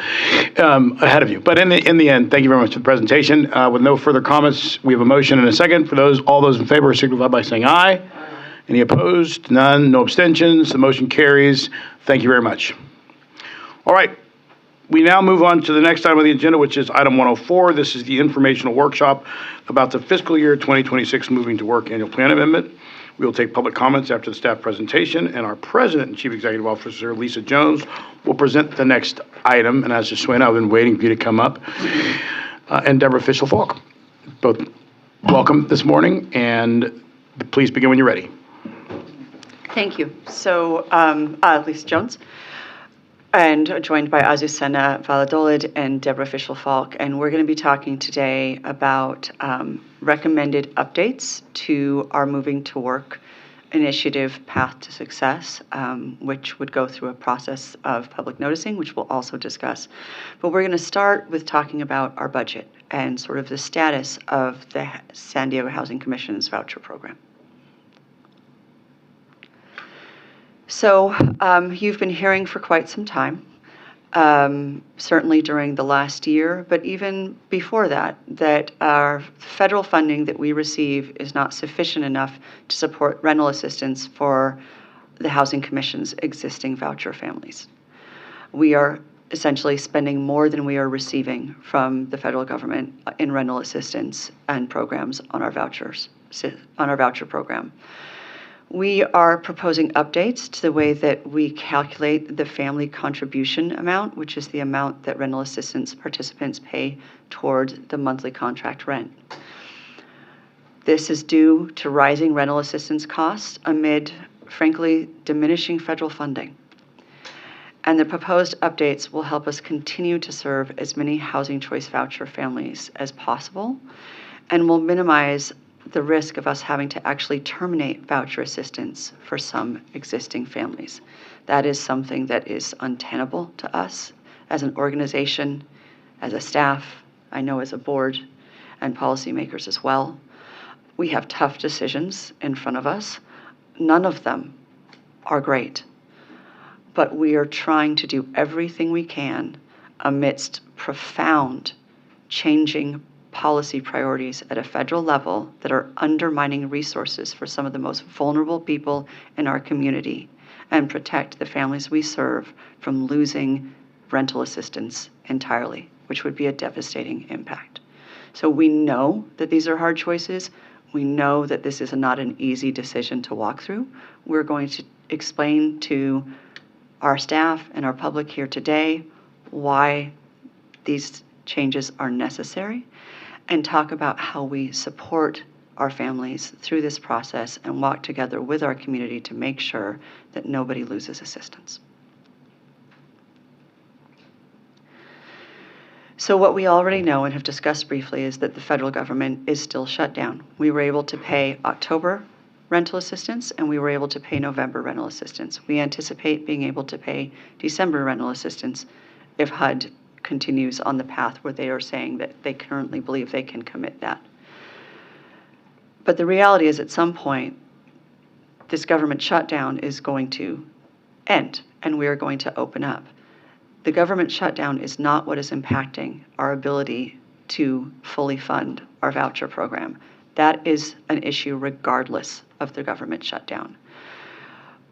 Speaker 1: ahead of you. But in the end, thank you very much for the presentation. With no further comments, we have a motion and a second. For all those in favor, signify by saying aye. Any opposed? None. No abstentions. The motion carries. Thank you very much. All right. We now move on to the next item of the agenda, which is item 104. This is the informational workshop about the fiscal year 2026 Moving to Work Annual Plan Amendment. We will take public comments after the staff presentation, and our President and Chief Executive Officer, Lisa Jones, will present the next item. And as a Swin, I've been waiting for you to come up. And Deborah Fischel-Falk. Both welcome this morning, and please begin when you're ready.
Speaker 4: Thank you. So, Lisa Jones, and joined by Azucena Valladolid and Deborah Fischel-Falk, and we're going to be talking today about recommended updates to our Moving to Work initiative Path to Success, which would go through a process of public noticing, which we'll also discuss. But we're going to start with talking about our budget and sort of the status of the San Diego Housing Commission's voucher program. So you've been hearing for quite some time, certainly during the last year, but even before that, that our federal funding that we receive is not sufficient enough to support rental assistance for the Housing Commission's existing voucher families. We are essentially spending more than we are receiving from the federal government in rental assistance and programs on our voucher program. We are proposing updates to the way that we calculate the family contribution amount, which is the amount that rental assistance participants pay toward the monthly contract rent. This is due to rising rental assistance costs amid, frankly, diminishing federal funding. And the proposed updates will help us continue to serve as many housing choice voucher families as possible and will minimize the risk of us having to actually terminate voucher assistance for some existing families. That is something that is untenable to us as an organization, as a staff, I know as a board, and policymakers as well. We have tough decisions in front of us. None of them are great, but we are trying to do everything we can amidst profound changing policy priorities at a federal level that are undermining resources for some of the most vulnerable people in our community and protect the families we serve from losing rental assistance entirely, which would be a devastating impact. So we know that these are hard choices. We know that this is not an easy decision to walk through. We're going to explain to our staff and our public here today why these changes are necessary, and talk about how we support our families through this process and walk together with our community to make sure that nobody loses assistance. So what we already know and have discussed briefly is that the federal government is still shut down. We were able to pay October rental assistance and we were able to pay November rental assistance. We anticipate being able to pay December rental assistance if HUD continues on the path where they are saying that they currently believe they can commit that. But the reality is at some point, this government shutdown is going to end and we are going to open up. The government shutdown is not what is impacting our ability to fully fund our voucher program. That is an issue regardless of the government shutdown.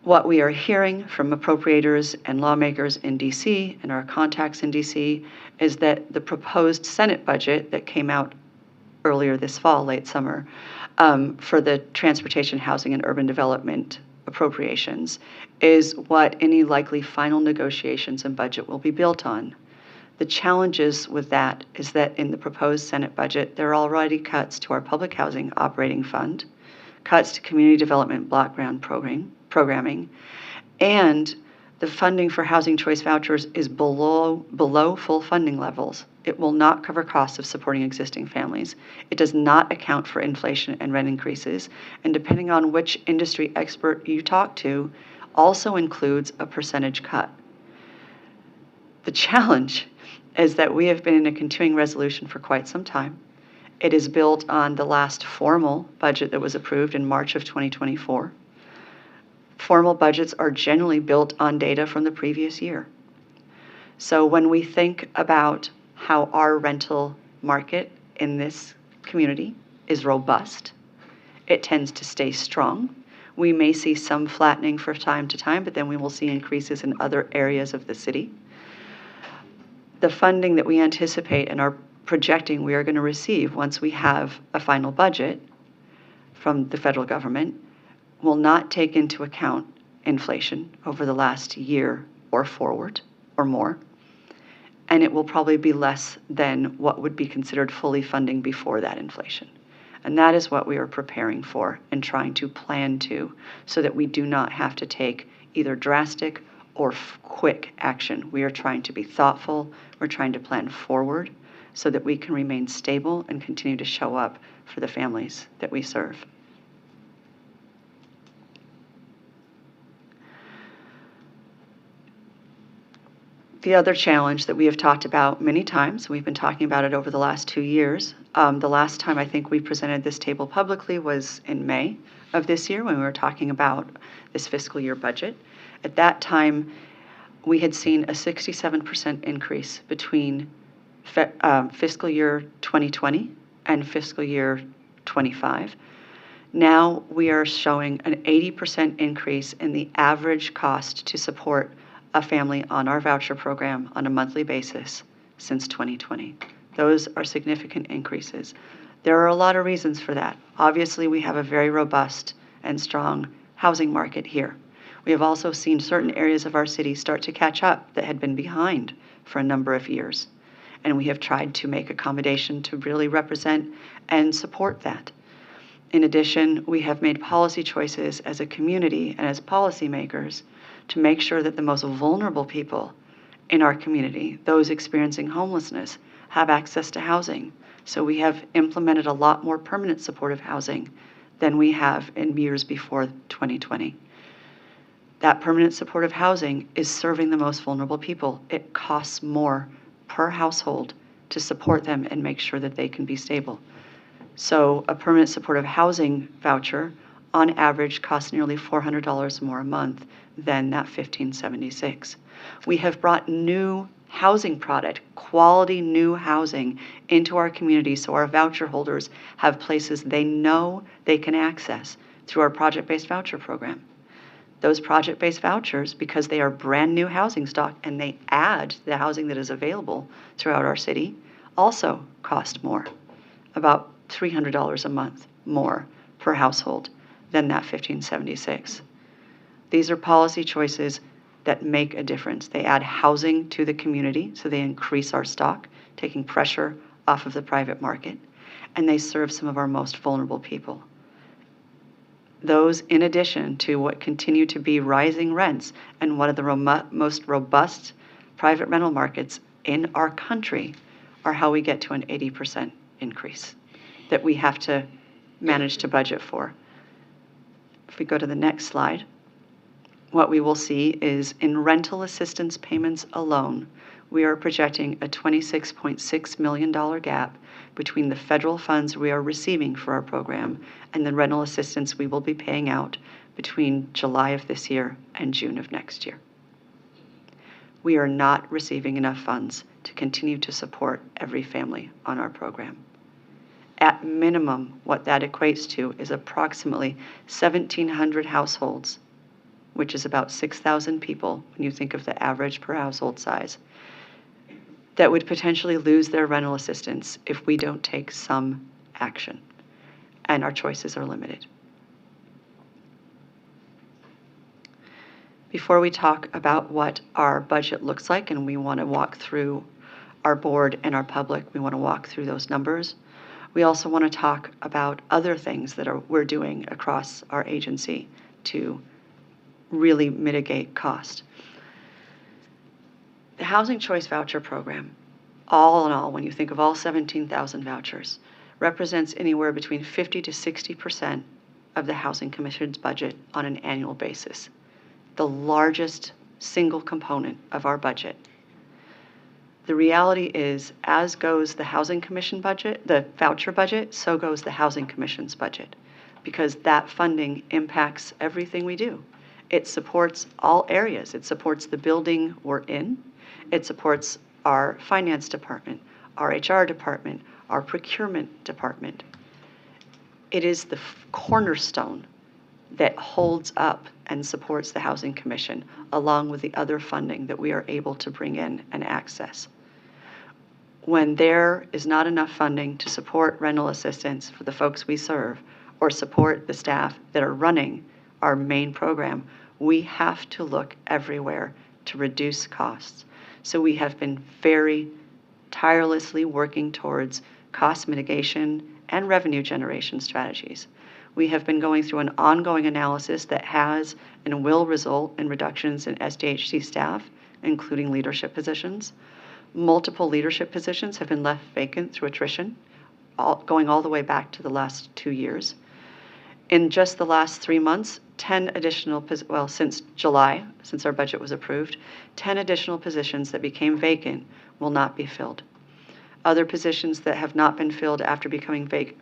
Speaker 4: What we are hearing from appropriators and lawmakers in DC and our contacts in DC is that the proposed Senate budget that came out earlier this fall, late summer, for the transportation, housing, and urban development appropriations is what any likely final negotiations and budget will be built on. The challenges with that is that in the proposed Senate budget, there are already cuts to our public housing operating fund, cuts to community development block grant programming, and the funding for housing choice vouchers is below full funding levels. It will not cover costs of supporting existing families. It does not account for inflation and rent increases, and depending on which industry expert you talk to, also includes a percentage cut. The challenge is that we have been in a continuing resolution for quite some time. It is built on the last formal budget that was approved in March of 2024. Formal budgets are generally built on data from the previous year. So when we think about how our rental market in this community is robust, it tends to stay strong. We may see some flattening from time to time, but then we will see increases in other areas of the city. The funding that we anticipate and are projecting we are going to receive once we have a final budget from the federal government will not take into account inflation over the last year or forward or more, and it will probably be less than what would be considered fully funding before that inflation. And that is what we are preparing for and trying to plan to so that we do not have to take either drastic or quick action. We are trying to be thoughtful, we're trying to plan forward so that we can remain stable and continue to show up for the families that we serve. The other challenge that we have talked about many times, we've been talking about it over the last 2 years. The last time I think we presented this table publicly was in May of this year when we were talking about this fiscal year budget. At that time, we had seen a 67% increase between fiscal year 2020 and fiscal year 25. Now we are showing an 80% increase in the average cost to support a family on our voucher program on a monthly basis since 2020. Those are significant increases. There are a lot of reasons for that. Obviously, we have a very robust and strong housing market here. We have also seen certain areas of our city start to catch up that had been behind for a number of years. And we have tried to make accommodation to really represent and support that. In addition, we have made policy choices as a community and as policymakers to make sure that the most vulnerable people in our community, those experiencing homelessness, have access to housing. So we have implemented a lot more permanent supportive housing than we have in years before 2020. That permanent supportive housing is serving the most vulnerable people. It costs more per household to support them and make sure that they can be stable. So a permanent supportive housing voucher on average costs nearly $400 more a month than that $1,576. We have brought new housing product, quality new housing into our community so our voucher holders have places they know they can access through our project-based voucher program. Those project-based vouchers, because they are brand new housing stock and they add to the housing that is available throughout our city, also cost more, about $300 a month more per household than that $1,576. These are policy choices that make a difference. They add housing to the community, so they increase our stock, taking pressure off of the private market, and they serve some of our most vulnerable people. Those, in addition to what continue to be rising rents and one of the most robust private rental markets in our country, are how we get to an 80% increase that we have to manage to budget for. If we go to the next slide, what we will see is in rental assistance payments alone, we are projecting a $26.6 million gap between the federal funds we are receiving for our program and the rental assistance we will be paying out between July of this year and June of next year. We are not receiving enough funds to continue to support every family on our program. At minimum, what that equates to is approximately 1,700 households, which is about 6,000 people when you think of the average per household size, that would potentially lose their rental assistance if we don't take some action, and our choices are limited. Before we talk about what our budget looks like, and we want to walk through our board and our public, we want to walk through those numbers. We also want to talk about other things that we're doing across our agency to really mitigate cost. The Housing Choice Voucher Program, all in all, when you think of all 17,000 vouchers, represents anywhere between 50 to 60% of the Housing Commission's budget on an annual basis, the largest single component of our budget. The reality is, as goes the Housing Commission budget, the voucher budget, so goes the Housing Commission's budget, because that funding impacts everything we do. It supports all areas. It supports the building we're in. It supports our finance department, our HR department, our procurement department. It is the cornerstone that holds up and supports the Housing Commission, along with the other funding that we are able to bring in and access. When there is not enough funding to support rental assistance for the folks we serve, or support the staff that are running our main program, we have to look everywhere to reduce costs. So we have been very tirelessly working towards cost mitigation and revenue generation strategies. We have been going through an ongoing analysis that has and will result in reductions in SDHC staff, including leadership positions. Multiple leadership positions have been left vacant through attrition, going all the way back to the last 2 years. In just the last 3 months, 10 additional, since July, since our budget was approved, 10 additional positions that became vacant will not be filled. Other positions that have not been filled after becoming vacant,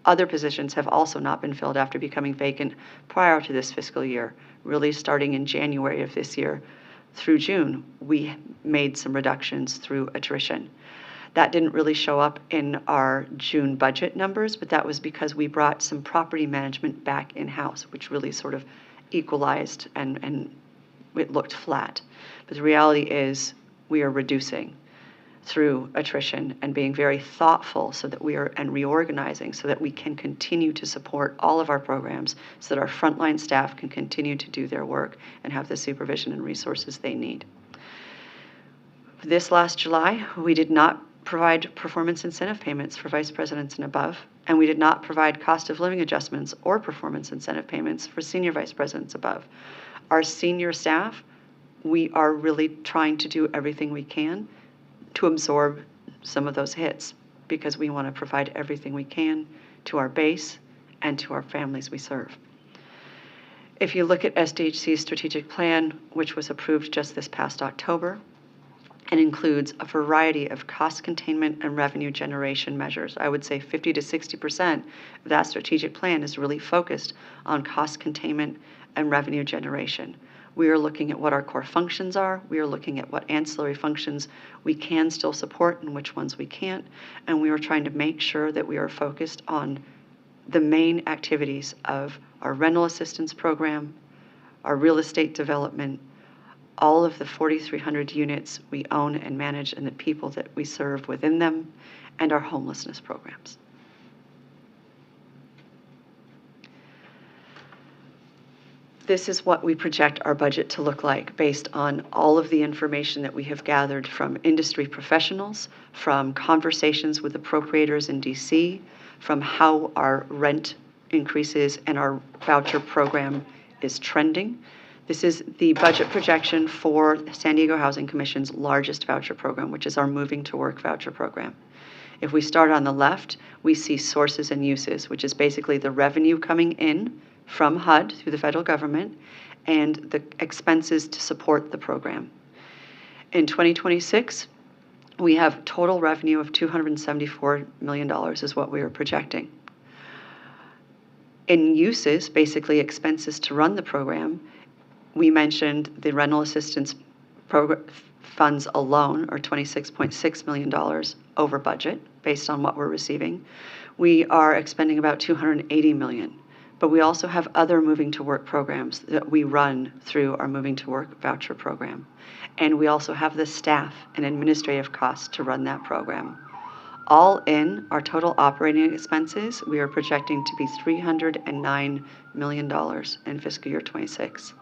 Speaker 4: other positions have also not been filled after becoming vacant prior to this fiscal year. Really starting in January of this year through June, we made some reductions through attrition. That didn't really show up in our June budget numbers, but that was because we brought some property management back in-house, which really sort of equalized and it looked flat. But the reality is we are reducing through attrition and being very thoughtful and reorganizing so that we can continue to support all of our programs so that our frontline staff can continue to do their work and have the supervision and resources they need. This last July, we did not provide performance incentive payments for vice presidents and above, and we did not provide cost of living adjustments or performance incentive payments for senior vice presidents above. Our senior staff, we are really trying to do everything we can to absorb some of those hits because we want to provide everything we can to our base and to our families we serve. If you look at SDHC's strategic plan, which was approved just this past October, it includes a variety of cost containment and revenue generation measures. I would say 50 to 60% of that strategic plan is really focused on cost containment and revenue generation. We are looking at what our core functions are. We are looking at what ancillary functions we can still support and which ones we can't. And we are trying to make sure that we are focused on the main activities of our rental assistance program, our real estate development, all of the 4,300 units we own and manage and the people that we serve within them, and our homelessness programs. This is what we project our budget to look like based on all of the information that we have gathered from industry professionals, from conversations with appropriators in DC, from how our rent increases and our voucher program is trending. This is the budget projection for San Diego Housing Commission's largest voucher program, which is our Moving to Work voucher program. If we start on the left, we see sources and uses, which is basically the revenue coming in from HUD through the federal government and the expenses to support the program. In 2026, we have total revenue of $274 million is what we are projecting. In uses, basically expenses to run the program, we mentioned the rental assistance program funds alone are $26.6 million over budget based on what we're receiving. We are expending about $280 million, but we also have other Moving to Work programs that we run through our Moving to Work voucher program. And we also have the staff and administrative costs to run that program. All in, our total operating expenses, we are projecting to be $309 million in fiscal year 26.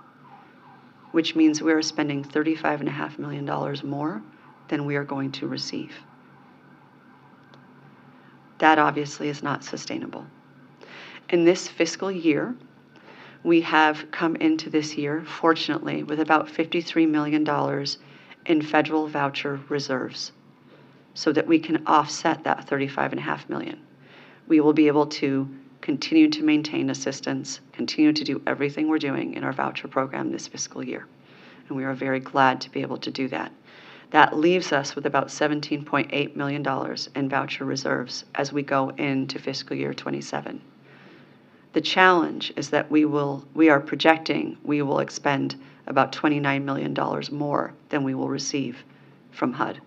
Speaker 4: Which means we are spending $35.5 million more than we are going to receive. That obviously is not sustainable. In this fiscal year, we have come into this year, fortunately, with about $53 million in federal voucher reserves so that we can offset that $35.5 million. We will be able to continue to maintain assistance, continue to do everything we're doing in our voucher program this fiscal year. And we are very glad to be able to do that. That leaves us with about $17.8 million in voucher reserves as we go into fiscal year 27. The challenge is that we are projecting we will expend about $29 million more than we will receive from HUD,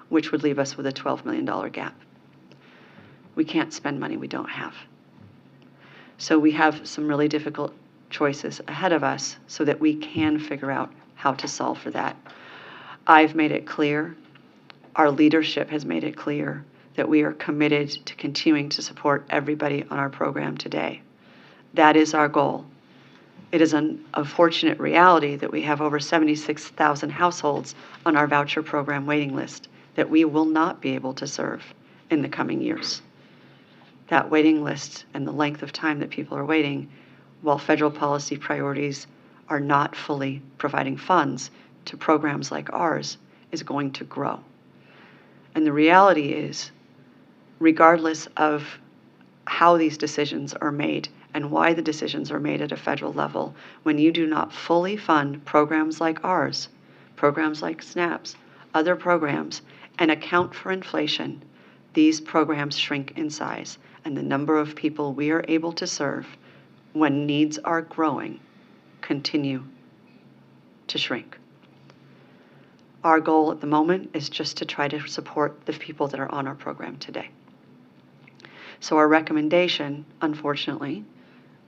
Speaker 4: which would leave us with a $12 million gap. We can't spend money we don't have. So we have some really difficult choices ahead of us so that we can figure out how to solve for that. I've made it clear, our leadership has made it clear that we are committed to continuing to support everybody on our program today. That is our goal. It is an unfortunate reality that we have over 76,000 households on our voucher program waiting list that we will not be able to serve in the coming years. That waiting list and the length of time that people are waiting, while federal policy priorities are not fully providing funds to programs like ours, is going to grow. And the reality is, regardless of how these decisions are made and why the decisions are made at a federal level when you do not fully fund programs like ours, programs like SNAPs, other programs, and account for inflation, these programs shrink in size, and the number of people we are able to serve when needs are growing continue to shrink. Our goal at the moment is just to try to support the people that are on our program today. So our recommendation, unfortunately,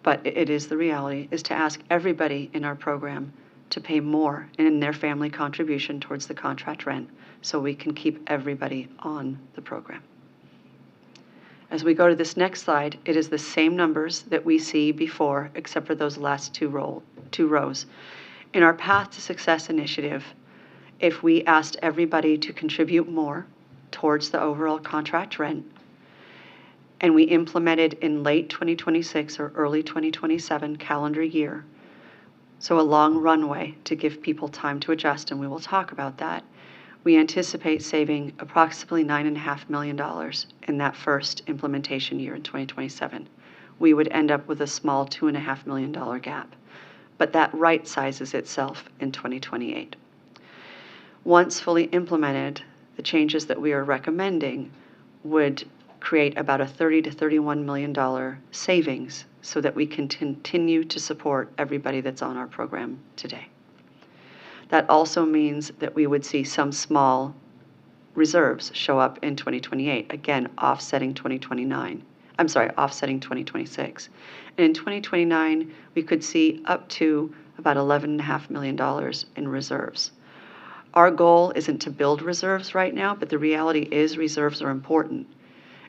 Speaker 4: but it is the reality, is to ask everybody in our program to pay more in their family contribution towards the contract rent so we can keep everybody on the program. As we go to this next slide, it is the same numbers that we see before, except for those last two rows. In our Path to Success initiative, if we asked everybody to contribute more towards the overall contract rent, and we implemented in late 2026 or early 2027 calendar year, so a long runway to give people time to adjust, and we will talk about that, we anticipate saving approximately $9.5 million in that first implementation year in 2027. We would end up with a small $2.5 million gap, but that right sizes itself in 2028. Once fully implemented, the changes that we are recommending would create about a $30 to $31 million savings so that we can continue to support everybody that's on our program today. That also means that we would see some small reserves show up in 2028, again, offsetting 2026. And in 2029, we could see up to about $11.5 million in reserves. Our goal isn't to build reserves right now, but the reality is reserves are important.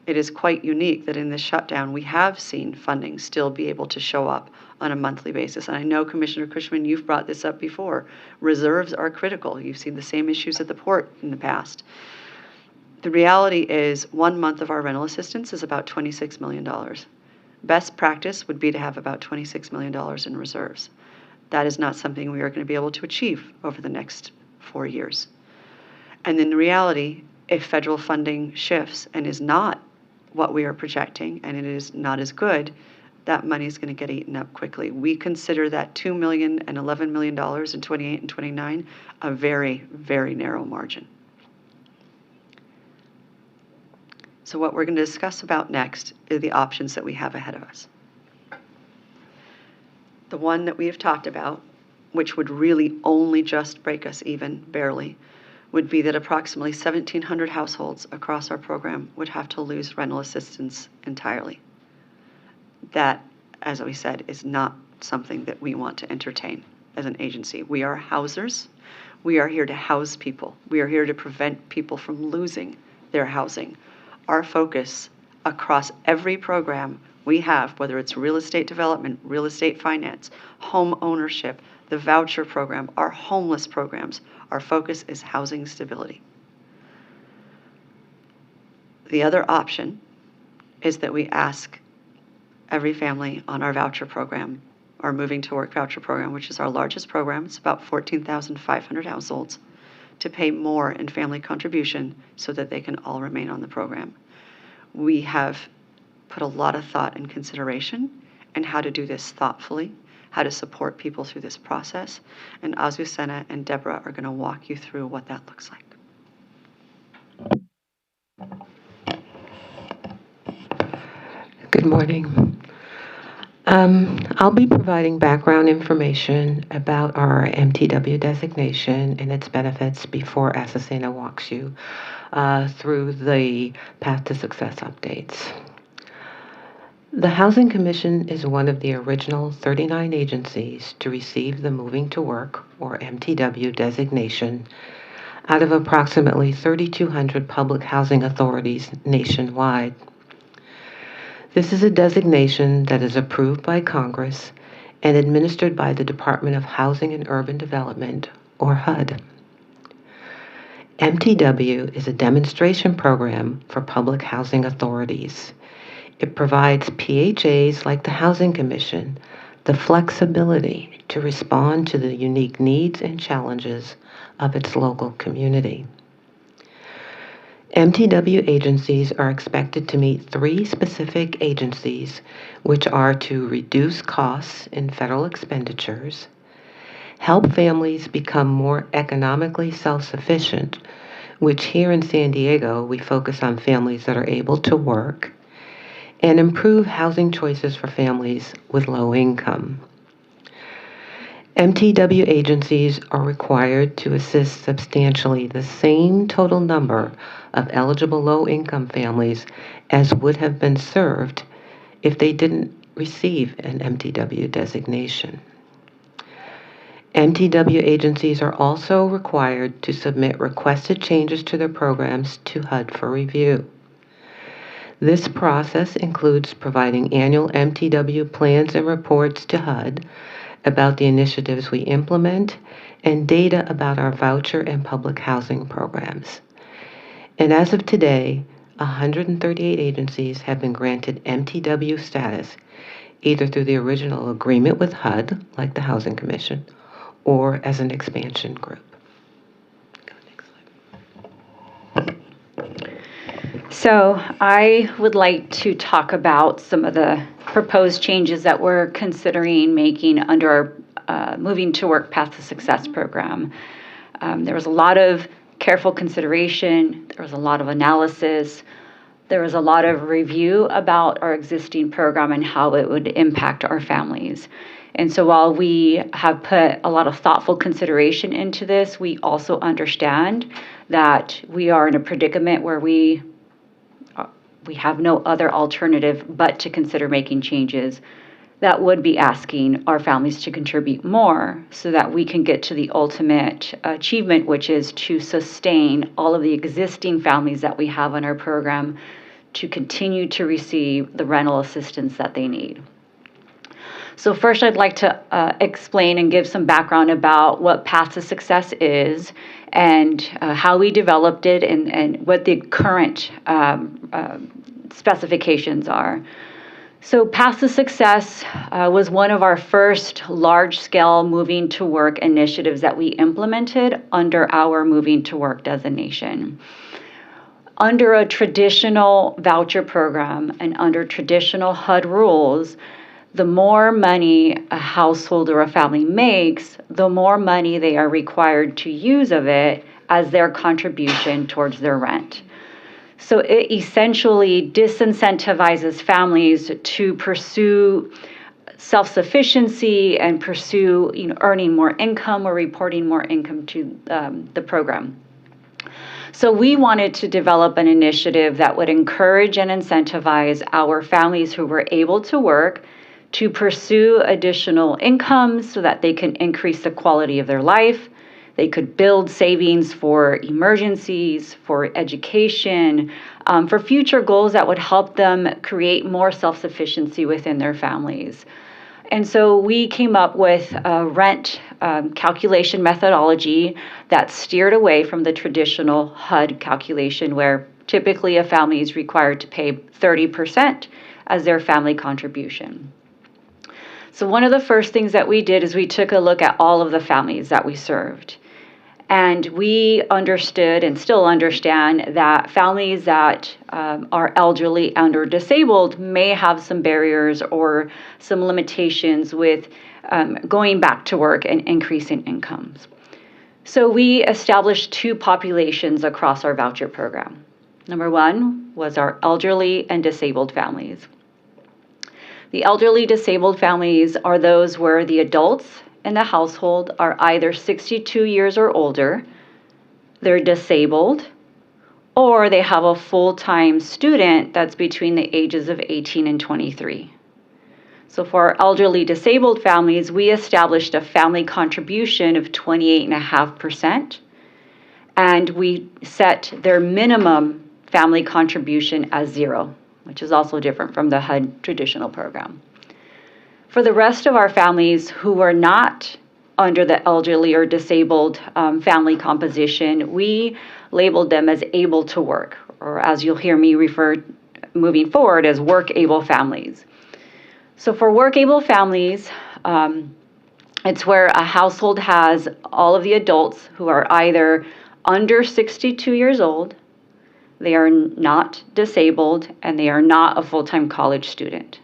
Speaker 4: It is quite unique that in this shutdown, we have seen funding still be able to show up on a monthly basis. And I know, Commissioner Cushman, you've brought this up before. Reserves are critical. You've seen the same issues at the port in the past. The reality is 1 month of our rental assistance is about $26 million. Best practice would be to have about $26 million in reserves. That is not something we are going to be able to achieve over the next 4 years. And in reality, if federal funding shifts and is not what we are projecting, and it is not as good, that money is going to get eaten up quickly. We consider that $2 million and $11 million in 28 and 29 a very, very narrow margin. So what we're going to discuss about next is the options that we have ahead of us. The one that we have talked about, which would really only just break us even, barely, would be that approximately 1,700 households across our program would have to lose rental assistance entirely. That, as we said, is not something that we want to entertain as an agency. We are housers. We are here to house people. We are here to prevent people from losing their housing. Our focus across every program we have, whether it's real estate development, real estate finance, home ownership, the voucher program, our homeless programs, our focus is housing stability. The other option is that we ask every family on our voucher program, our Moving to Work voucher program, which is our largest program, it's about 14,500 households, to pay more in family contribution so that they can all remain on the program. We have put a lot of thought and consideration in how to do this thoughtfully, how to support people through this process, and Azucena and Deborah are going to walk you through what that looks like.
Speaker 9: Good morning. I'll be providing background information about our MTW designation and its benefits before Azucena walks you through the Path to Success updates. The Housing Commission is one of the original 39 agencies to receive the Moving to Work, or MTW, designation out of approximately 3,200 public housing authorities nationwide. This is a designation that is approved by Congress and administered by the Department of Housing and Urban Development, or HUD. MTW is a demonstration program for public housing authorities. It provides PHAs like the Housing Commission the flexibility to respond to the unique needs and challenges of its local community. MTW agencies are expected to meet three specific agencies, which are to reduce costs in federal expenditures, help families become more economically self-sufficient, which here in San Diego we focus on families that are able to work, and improve housing choices for families with low income. MTW agencies are required to assist substantially the same total number of eligible low-income families as would have been served if they didn't receive an MTW designation. MTW agencies are also required to submit requested changes to their programs to HUD for review. This process includes providing annual MTW plans and reports to HUD about the initiatives we implement and data about our voucher and public housing programs. And as of today, 138 agencies have been granted MTW status, either through the original agreement with HUD, like the Housing Commission, or as an expansion group.
Speaker 10: So I would like to talk about some of the proposed changes that we're considering making under our Moving to Work Path to Success program. There was a lot of careful consideration, there was a lot of analysis, there was a lot of review about our existing program and how it would impact our families. And so while we have put a lot of thoughtful consideration into this, we also understand that we are in a predicament where we have no other alternative but to consider making changes that would be asking our families to contribute more so that we can get to the ultimate achievement, which is to sustain all of the existing families that we have on our program to continue to receive the rental assistance that they need. So first, I'd like to explain and give some background about what Path to Success is and how we developed it and what the current specifications are. So Path to Success was one of our first large-scale Moving to Work initiatives that we implemented under our Moving to Work designation. Under a traditional voucher program and under traditional HUD rules, the more money a household or a family makes, the more money they are required to use of it as their contribution towards their rent. So it essentially disincentivizes families to pursue self-sufficiency and pursue, earning more income or reporting more income to the program. So we wanted to develop an initiative that would encourage and incentivize our families who were able to work to pursue additional income so that they can increase the quality of their life. They could build savings for emergencies, for education, for future goals that would help them create more self-sufficiency within their families. And so we came up with a rent calculation methodology that steered away from the traditional HUD calculation where typically a family is required to pay 30% as their family contribution. So one of the first things that we did is we took a look at all of the families that we served. And we understood and still understand that families that are elderly and or disabled may have some barriers or some limitations with going back to work and increasing incomes. So we established two populations across our voucher program. Number one was our elderly and disabled families. The elderly disabled families are those where the adults in the household are either 62 years or older, they're disabled, or they have a full-time student that's between the ages of 18 and 23. So for our elderly disabled families, we established a family contribution of 28.5%, and we set their minimum family contribution as 0, which is also different from the HUD traditional program. For the rest of our families who are not under the elderly or disabled family composition, we labeled them as able to work, or as you'll hear me refer moving forward as work-able families. So for work-able families, it's where a household has all of the adults who are either under 62 years old, they are not disabled, and they are not a full-time college student.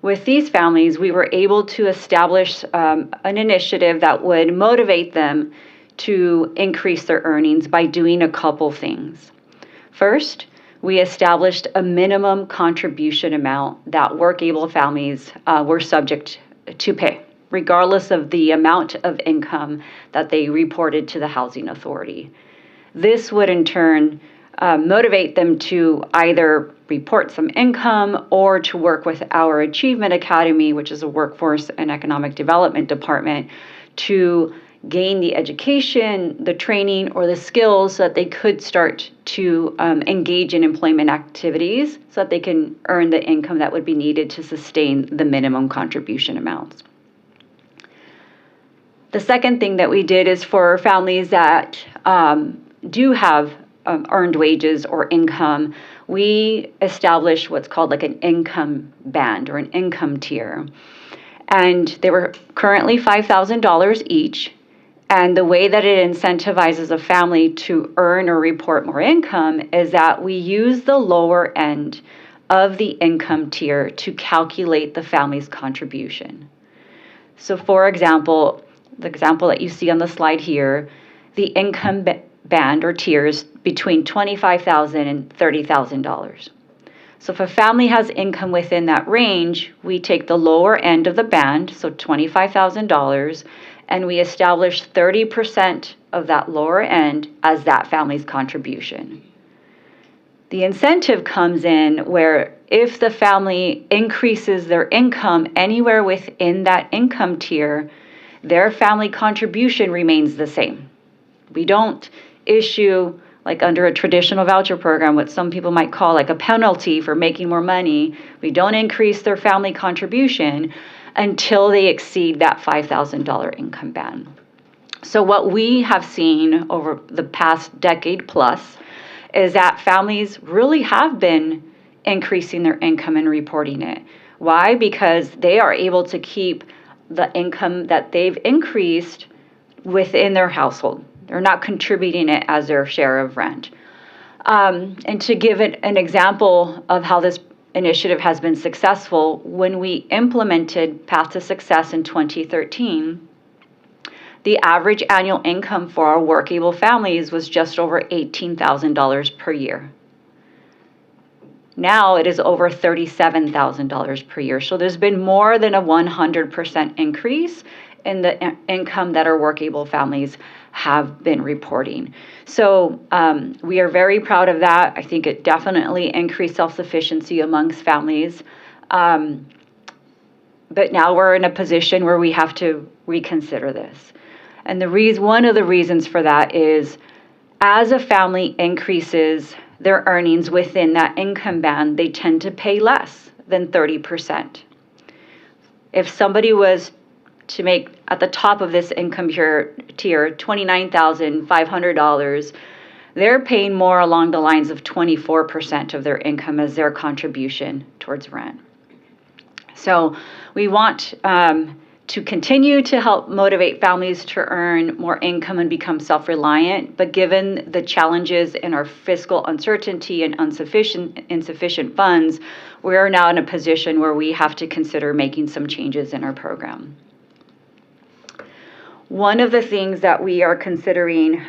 Speaker 10: With these families, we were able to establish an initiative that would motivate them to increase their earnings by doing a couple things. First, we established a minimum contribution amount that work-able families were subject to pay, regardless of the amount of income that they reported to the Housing Authority. This would in turn motivate them to either report some income or to work with our Achievement Academy, which is a workforce and economic development department, to gain the education, the training, or the skills so that they could start to engage in employment activities so that they can earn the income that would be needed to sustain the minimum contribution amounts. The second thing that we did is for families that do have earned wages or income, we established what's called like an income band or an income tier. And they were currently $5,000 each. And the way that it incentivizes a family to earn or report more income is that we use the lower end of the income tier to calculate the family's contribution. So for example, the example that you see on the slide here, the income band or tiers between $25,000 and $30,000. So if a family has income within that range, we take the lower end of the band, so $25,000, and we establish 30% of that lower end as that family's contribution. The incentive comes in where if the family increases their income anywhere within that income tier, their family contribution remains the same. We don't issue, like under a traditional voucher program, what some people might call like a penalty for making more money. We don't increase their family contribution until they exceed that $5,000 income band. So what we have seen over the past decade plus is that families really have been increasing their income and reporting it. Why? Because they are able to keep the income that they've increased within their household. They're not contributing it as their share of rent. And to give it an example of how this initiative has been successful, when we implemented Path to Success in 2013, the average annual income for our work-able families was just over $18,000 per year. Now it is over $37,000 per year. So there's been more than a 100% increase in the income that our work-able families have been reporting. So we are very proud of that. I think it definitely increased self-sufficiency amongst families. But now we're in a position where we have to reconsider this. And one of the reasons for that is as a family increases their earnings within that income band, they tend to pay less than 30%. If somebody was to make at the top of this income tier $29,500, they're paying more along the lines of 24% of their income as their contribution towards rent. So we want to continue to help motivate families to earn more income and become self-reliant, but given the challenges in our fiscal uncertainty and insufficient funds, we are now in a position where we have to consider making some changes in our program. One of the things that we are considering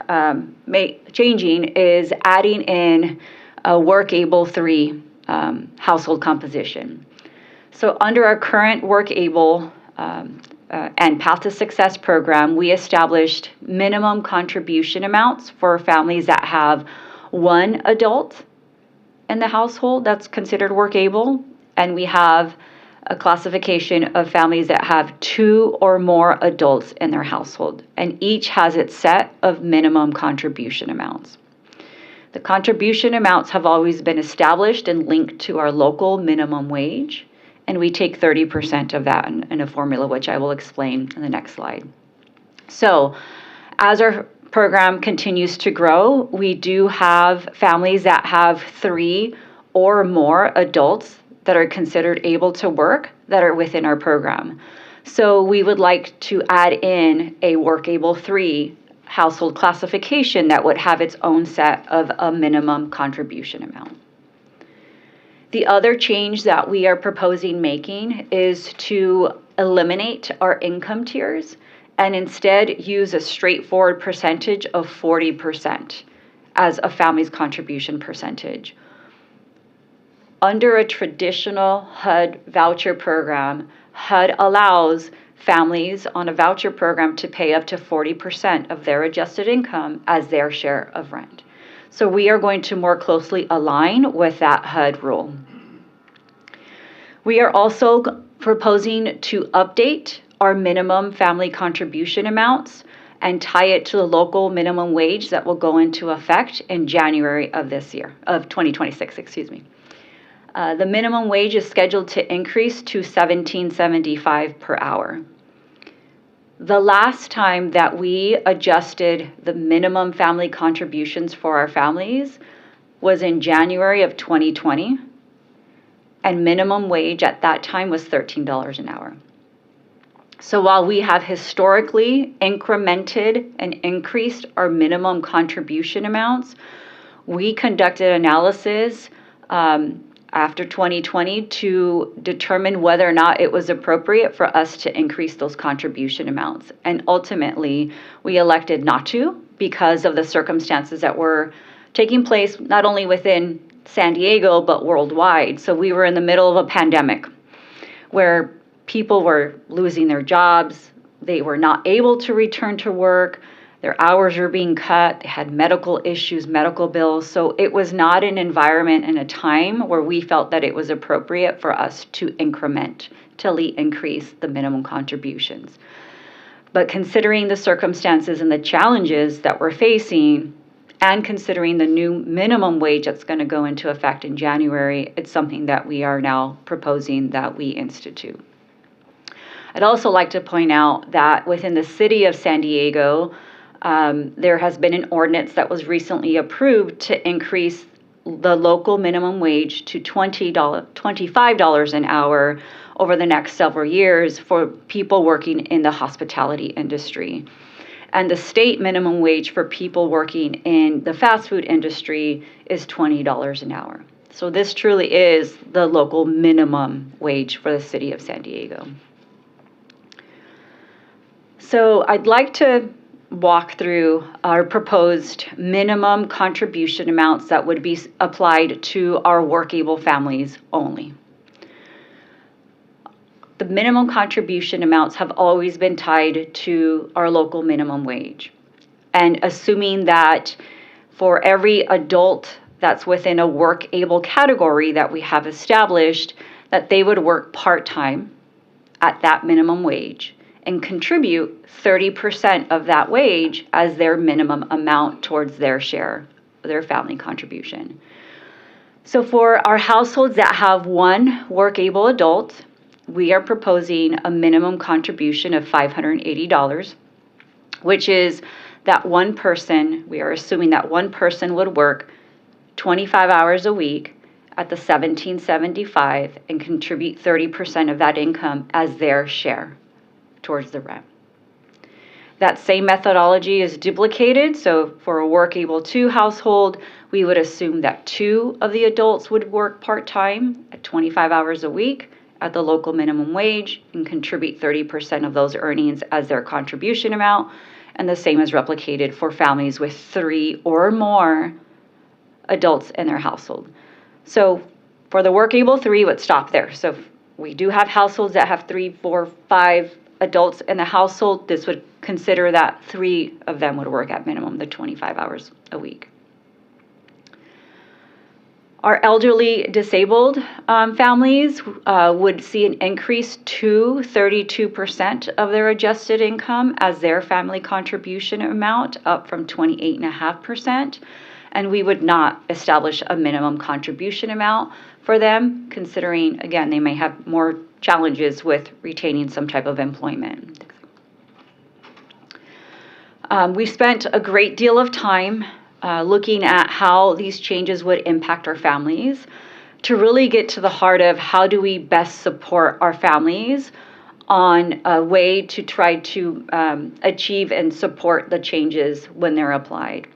Speaker 10: changing is adding in a work-able 3 household composition. So under our current work-able and Path to Success program, we established minimum contribution amounts for families that have 1 adult in the household that's considered work-able, and we have a classification of families that have 2 or more adults in their household, and each has its set of minimum contribution amounts. The contribution amounts have always been established and linked to our local minimum wage, and we take 30% of that in a formula, which I will explain in the next slide. So as our program continues to grow, we do have families that have 3 or more adults that are considered able to work that are within our program. So we would like to add in a work-able 3 household classification that would have its own set of a minimum contribution amount. The other change that we are proposing making is to eliminate our income tiers and instead use a straightforward percentage of 40% as a family's contribution percentage. Under a traditional HUD voucher program, HUD allows families on a voucher program to pay up to 40% of their adjusted income as their share of rent. So we are going to more closely align with that HUD rule. We are also proposing to update our minimum family contribution amounts and tie it to the local minimum wage that will go into effect in January of this year, of 2026, excuse me. The minimum wage is scheduled to increase to $17.75 per hour. The last time that we adjusted the minimum family contributions for our families was in January of 2020, and minimum wage at that time was $13 an hour. So while we have historically incremented and increased our minimum contribution amounts, we conducted analysis after 2020 to determine whether or not it was appropriate for us to increase those contribution amounts. And ultimately, we elected not to because of the circumstances that were taking place not only within San Diego, but worldwide. So we were in the middle of a pandemic where people were losing their jobs. They were not able to return to work. Their hours were being cut. They had medical issues, medical bills. So it was not an environment and a time where we felt that it was appropriate for us to incrementally increase the minimum contributions. But considering the circumstances and the challenges that we're facing, and considering the new minimum wage that's going to go into effect in January, it's something that we are now proposing that we institute. I'd also like to point out that within the city of San Diego, there has been an ordinance that was recently approved to increase the local minimum wage to $25 an hour over the next several years for people working in the hospitality industry. And the state minimum wage for people working in the fast food industry is $20 an hour. So this truly is the local minimum wage for the city of San Diego. So I'd like to walk through our proposed minimum contribution amounts that would be applied to our work-able families only. The minimum contribution amounts have always been tied to our local minimum wage. And assuming that for every adult that's within a work-able category that we have established, that they would work part-time at that minimum wage and contribute 30% of that wage as their minimum amount towards their share, their family contribution. So for our households that have one work-able adult, we are proposing a minimum contribution of $580, which is that one person, we are assuming that one person would work 25 hours a week at the $17.75 and contribute 30% of that income as their share towards the rent. That same methodology is duplicated, so for a work-able 2 household, we would assume that 2 of the adults would work part-time at 25 hours a week at the local minimum wage and contribute 30% of those earnings as their contribution amount, and the same is replicated for families with 3 or more adults in their household. So for the work-able 3, let's stop there. So if we do have households that have 3, 4, 5 adults in the household, this would consider that 3 of them would work at minimum the 25 hours a week. Our elderly disabled families would see an increase to 32% of their adjusted income as their family contribution amount, up from 28.5%. And we would not establish a minimum contribution amount for them, considering, again, they may have more challenges with retaining some type of employment. We spent a great deal of time looking at how these changes would impact our families to really get to the heart of how do we best support our families on a way to try to achieve and support the changes when they're applied.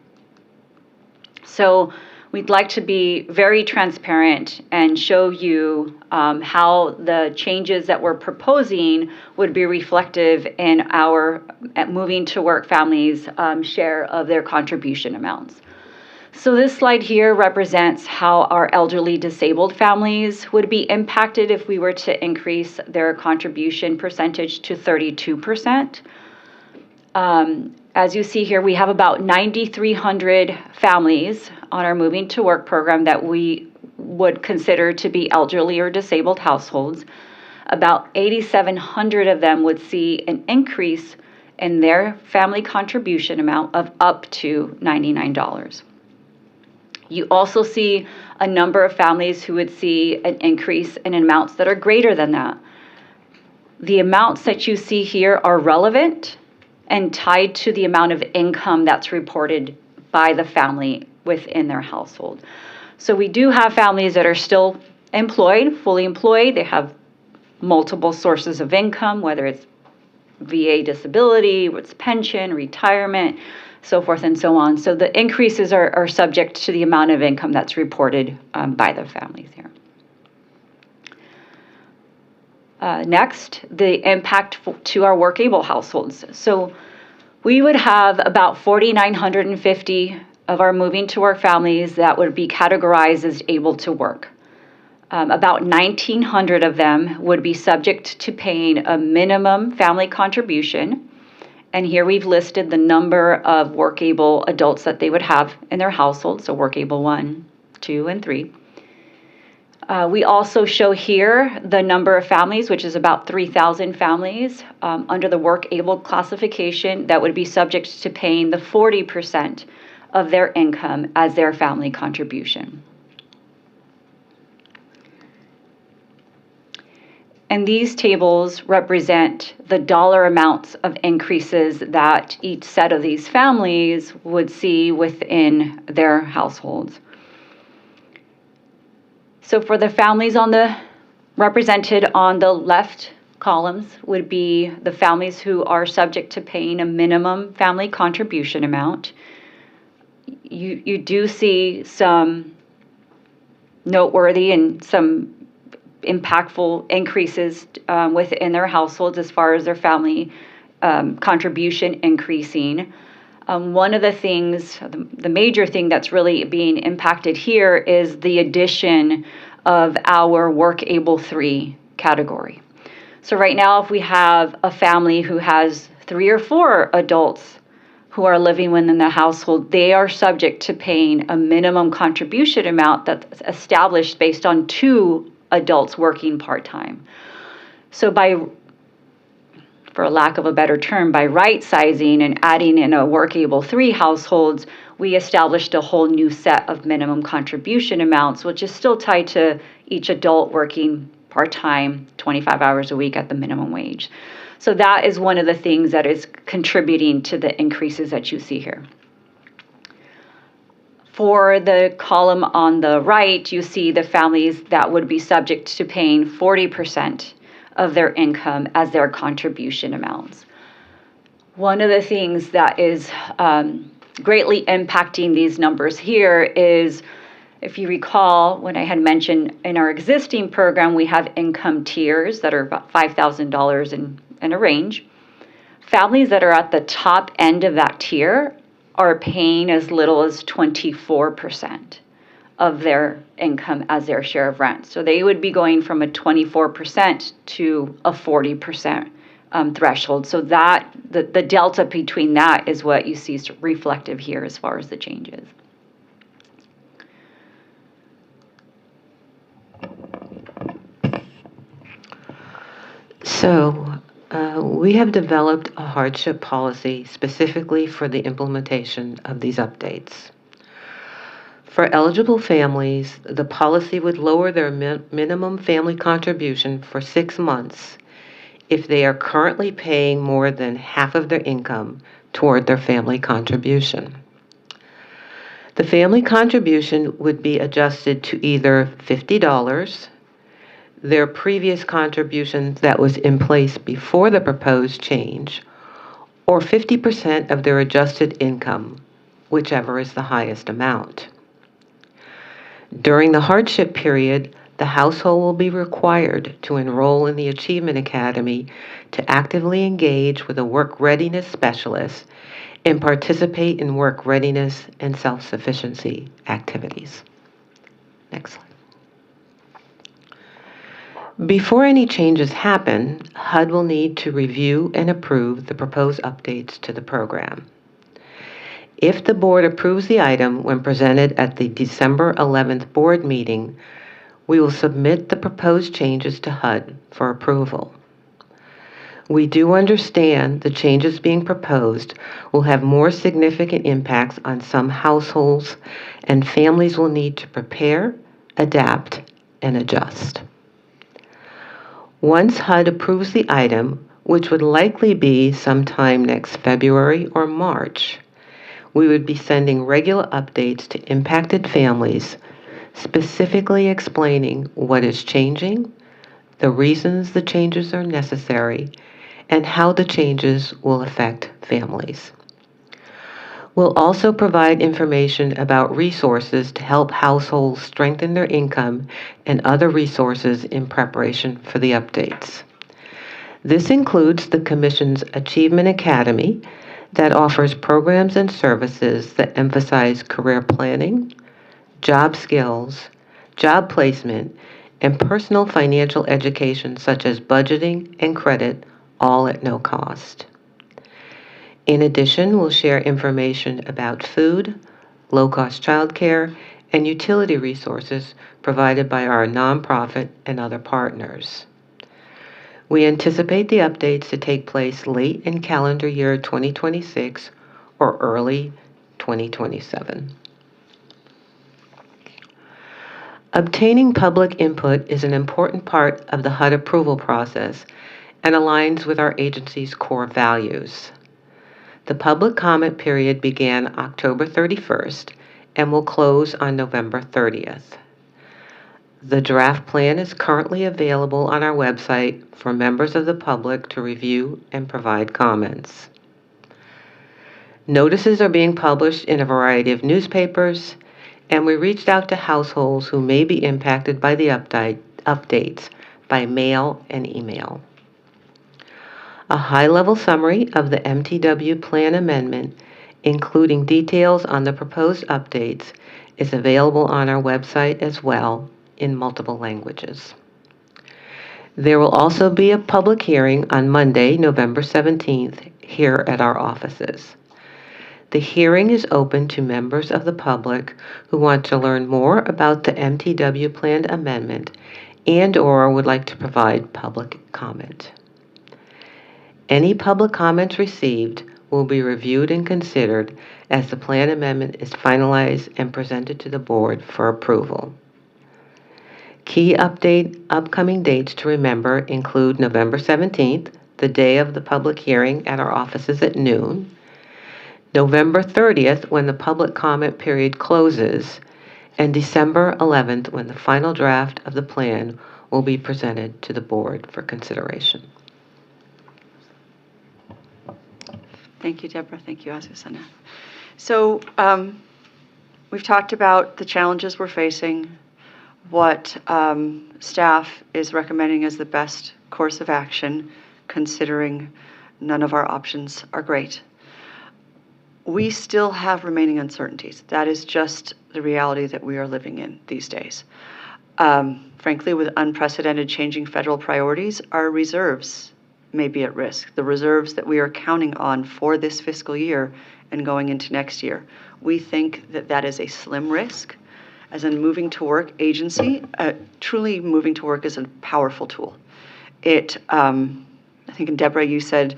Speaker 10: So we'd like to be very transparent and show you how the changes that we're proposing would be reflective in our moving to work families' share of their contribution amounts. So this slide here represents how our elderly disabled families would be impacted if we were to increase their contribution percentage to 32%. As you see here, we have about 9,300 families on our Moving to Work program that we would consider to be elderly or disabled households. About 8,700 of them would see an increase in their family contribution amount of up to $99. You also see a number of families who would see an increase in amounts that are greater than that. The amounts that you see here are relevant and tied to the amount of income that's reported by the family within their household. So we do have families that are still employed, fully employed. They have multiple sources of income, whether it's VA disability, it's pension, retirement, so forth and so on. So the increases are subject to the amount of income that's reported by the families here. Next, the impact to our work-able households. So we would have about 4,950 of our moving to work families that would be categorized as able to work. About 1,900 of them would be subject to paying a minimum family contribution. And here we've listed the number of work-able adults that they would have in their household, so work-able 1, 2, and 3. We also show here the number of families, which is about 3,000 families under the work-able classification that would be subject to paying the 40% of their income as their family contribution. And these tables represent the dollar amounts of increases that each set of these families would see within their households. So for the families represented on the left columns would be the families who are subject to paying a minimum family contribution amount. You do see some noteworthy and some impactful increases within their households as far as their family contribution increasing. One of the things, the major thing that's really being impacted here is the addition of our work-able 3 category. So right now, if we have a family who has 3 or 4 adults who are living within the household, they are subject to paying a minimum contribution amount that's established based on 2 adults working part-time. So for a lack of a better term, by right-sizing and adding in a work-able 3 households, we established a whole new set of minimum contribution amounts, which is still tied to each adult working part-time, 25 hours a week at the minimum wage. So that is one of the things that is contributing to the increases that you see here. For the column on the right, you see the families that would be subject to paying 40% of their income as their contribution amounts. One of the things that is greatly impacting these numbers here is, if you recall, when I had mentioned in our existing program, we have income tiers that are about $5,000 in a range. Families that are at the top end of that tier are paying as little as 24% of their income as their share of rent. So they would be going from a 24% to a 40% threshold. So that the delta between that is what you see is reflective here as far as the changes.
Speaker 9: So we have developed a hardship policy specifically for the implementation of these updates. For eligible families, the policy would lower their minimum family contribution for 6 months if they are currently paying more than half of their income toward their family contribution. The family contribution would be adjusted to either $50, their previous contribution that was in place before the proposed change, or 50% of their adjusted income, whichever is the highest amount. During the hardship period, the household will be required to enroll in the Achievement Academy to actively engage with a work readiness specialist and participate in work readiness and self-sufficiency activities. Next slide. Before any changes happen, HUD will need to review and approve the proposed updates to the program. If the board approves the item when presented at the December 11th board meeting, we will submit the proposed changes to HUD for approval. We do understand the changes being proposed will have more significant impacts on some households, and families will need to prepare, adapt, and adjust. Once HUD approves the item, which would likely be sometime next February or March, we would be sending regular updates to impacted families, specifically explaining what is changing, the reasons the changes are necessary, and how the changes will affect families. We'll also provide information about resources to help households strengthen their income and other resources in preparation for the updates. This includes the Commission's Achievement Academy that offers programs and services that emphasize career planning, job skills, job placement, and personal financial education such as budgeting and credit, all at no cost. In addition, we'll share information about food, low-cost childcare, and utility resources provided by our nonprofit and other partners. We anticipate the updates to take place late in calendar year 2026 or early 2027. Obtaining public input is an important part of the HUD approval process and aligns with our agency's core values. The public comment period began October 31st and will close on November 30th. The draft plan is currently available on our website for members of the public to review and provide comments. Notices are being published in a variety of newspapers, and we reached out to households who may be impacted by the updates by mail and email. A high-level summary of the MTW plan amendment, including details on the proposed updates, is available on our website as well in multiple languages. There will also be a public hearing on Monday, November 17th, here at our offices. The hearing is open to members of the public who want to learn more about the MTW plan amendment and/or would like to provide public comment. Any public comments received will be reviewed and considered as the plan amendment is finalized and presented to the board for approval. Key upcoming dates to remember include November 17th, the day of the public hearing at our offices at noon, November 30th, when the public comment period closes, and December 11th, when the final draft of the plan will be presented to the board for consideration.
Speaker 4: Thank you, Deborah. Thank you, Azucena. So we've talked about the challenges we're facing, what staff is recommending as the best course of action, considering none of our options are great. We still have remaining uncertainties. That is just the reality that we are living in these days. Frankly, with unprecedented changing federal priorities, our reserves may be at risk. The reserves that we are counting on for this fiscal year and going into next year. We think that that is a slim risk. As a moving to work agency, truly moving to work is a powerful tool. It, I think, Deborah, you said,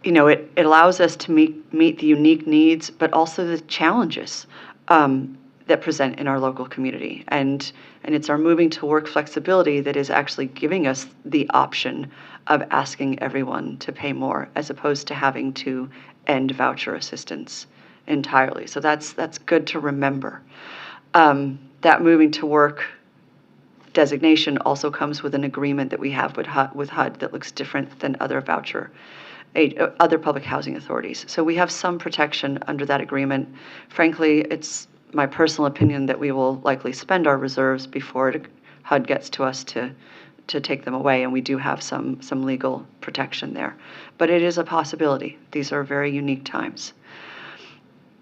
Speaker 4: it allows us to meet the unique needs, but also the challenges that present in our local community. And it's our moving to work flexibility that is actually giving us the option of asking everyone to pay more, as opposed to having to end voucher assistance entirely. So that's good to remember. That moving to work designation also comes with an agreement that we have with HUD that looks different than other other public housing authorities. So we have some protection under that agreement. Frankly, it's my personal opinion that we will likely spend our reserves before HUD gets to us to take them away, and we do have some legal protection there. But it is a possibility. These are very unique times.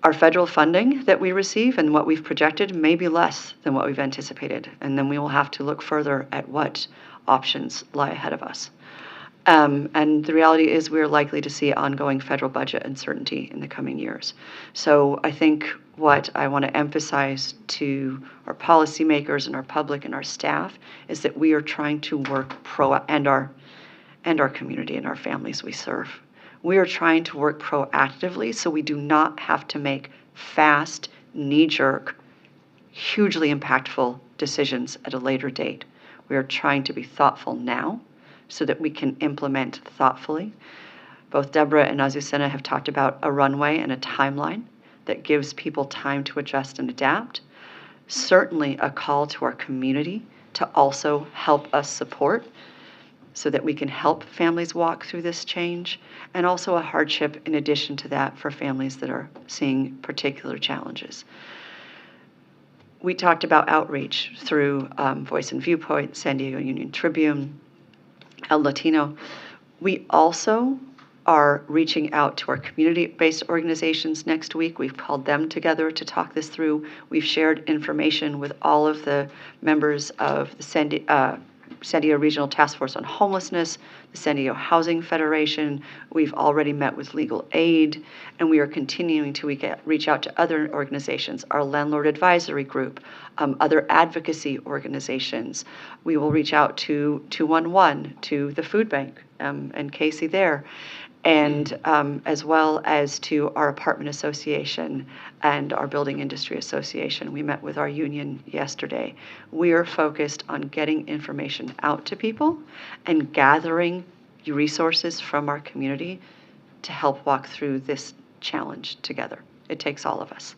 Speaker 4: Our federal funding that we receive and what we've projected may be less than what we've anticipated, and then we will have to look further at what options lie ahead of us. And the reality is we're likely to see ongoing federal budget uncertainty in the coming years. So I think what I want to emphasize to our policymakers and our public and our staff is that we are trying to work and our community and our families we serve. We are trying to work proactively so we do not have to make fast, knee-jerk, hugely impactful decisions at a later date. We are trying to be thoughtful now so that we can implement thoughtfully. Both Deborah and Azucena have talked about a runway and a timeline that gives people time to adjust and adapt. Certainly a call to our community to also help us support so that we can help families walk through this change, and also a hardship in addition to that for families that are seeing particular challenges. We talked about outreach through Voice and Viewpoint, San Diego Union Tribune, El Latino. We also are reaching out to our community-based organizations next week. We've called them together to talk this through. We've shared information with all of the members of the San Diego Regional Task Force on Homelessness, the San Diego Housing Federation. We've already met with legal aid, and we are continuing to reach out to other organizations, our Landlord Advisory Group, other advocacy organizations. We will reach out to 211, to the food bank, and Casey there, and as well as to our apartment association and our building industry association. We met with our union yesterday. We are focused on getting information out to people and gathering resources from our community to help walk through this challenge together. It takes all of us.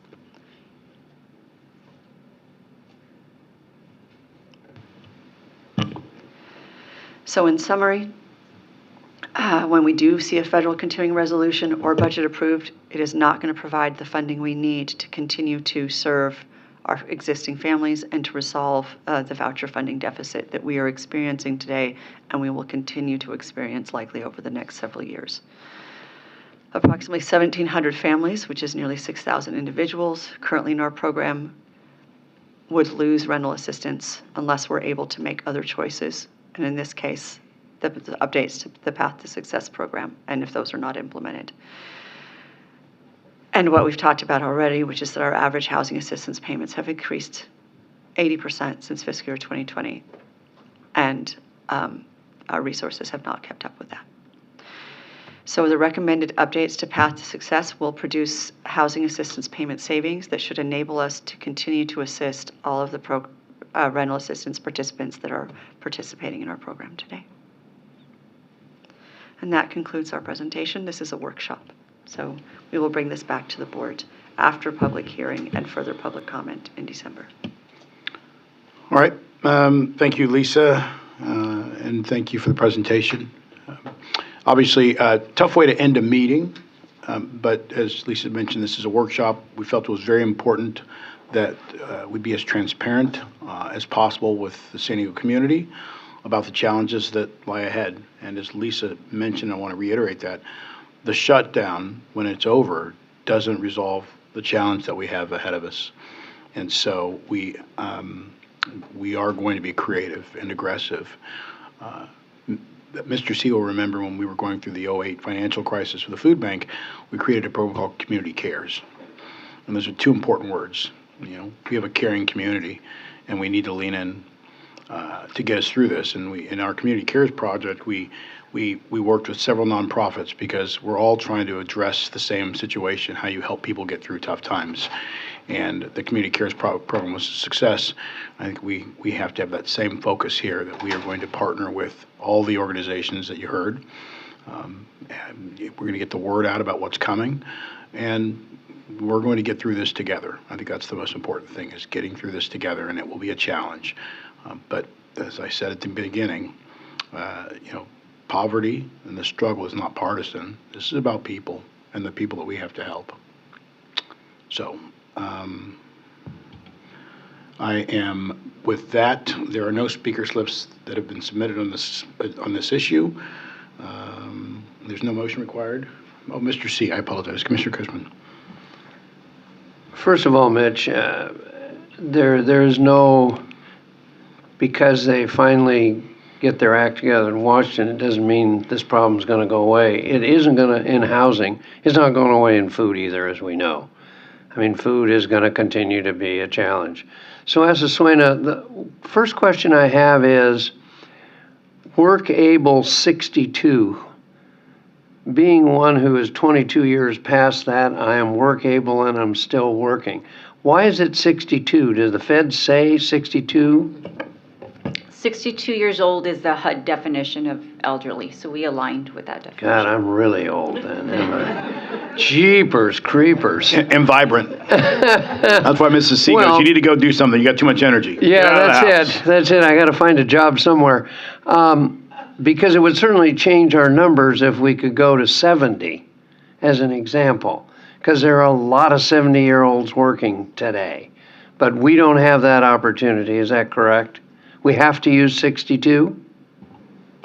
Speaker 4: So in summary, when we do see a federal continuing resolution or budget approved, it is not going to provide the funding we need to continue to serve our existing families and to resolve the voucher funding deficit that we are experiencing today and we will continue to experience likely over the next several years. Approximately 1,700 families, which is nearly 6,000 individuals currently in our program, would lose rental assistance unless we're able to make other choices, and in this case, the updates to the Path to Success program, and if those are not implemented. And what we've talked about already, which is that our average housing assistance payments have increased 80% since fiscal year 2020, and our resources have not kept up with that. So the recommended updates to Path to Success will produce housing assistance payment savings that should enable us to continue to assist all of the rental assistance participants that are participating in our program today. And that concludes our presentation. This is a workshop, so we will bring this back to the board after public hearing and further public comment in December.
Speaker 1: All right. Thank you, Lisa, and thank you for the presentation. Obviously, a tough way to end a meeting, but as Lisa mentioned, this is a workshop. We felt it was very important that we be as transparent as possible with the San Diego community about the challenges that lie ahead. And as Lisa mentioned, I want to reiterate that the shutdown, when it's over, doesn't resolve the challenge that we have ahead of us. And so we are going to be creative and aggressive. Mr. C will remember when we were going through the 2008 financial crisis for the food bank, we created a program called Community Cares. And those are two important words. You know, we have a caring community, and we need to lean in to get us through this. And in our Community Cares project, we worked with several nonprofits because we're all trying to address the same situation, how you help people get through tough times. And the Community Cares program was a success. I think we have to have that same focus here, that we are going to partner with all the organizations that you heard. And we're going to get the word out about what's coming, and we're going to get through this together. I think that's the most important thing, is getting through this together, and it will be a challenge. But as I said at the beginning, poverty and the struggle is not partisan. This is about people and the people that we have to help. So, with that, there are no speaker slips that have been submitted on this issue. There's no motion required. Oh, Mr. C, I apologize. Commissioner Cushman.
Speaker 11: First of all, Mitch, there's no, because they finally get their act together in Washington, it doesn't mean this problem's going to go away. It isn't going to in housing. It's not going away in food either, as we know. I mean, food is going to continue to be a challenge. So, as a SWANA, the first question I have is, work able 62. Being one who is 22 years past that, I am work able and I'm still working. Why is it 62? Does the Fed say 62?
Speaker 10: 62 years old is the HUD definition of elderly, so we aligned with that definition.
Speaker 11: God, I'm really old then, am I? Jeepers creepers.
Speaker 1: And vibrant. That's why Mrs. C goes, you need to go do something. You got too much energy.
Speaker 11: Yeah, that's it. I got to find a job somewhere. Because it would certainly change our numbers if we could go to 70, as an example. Because there are a lot of 70-year-olds working today. But we don't have that opportunity, is that correct? We have to use 62?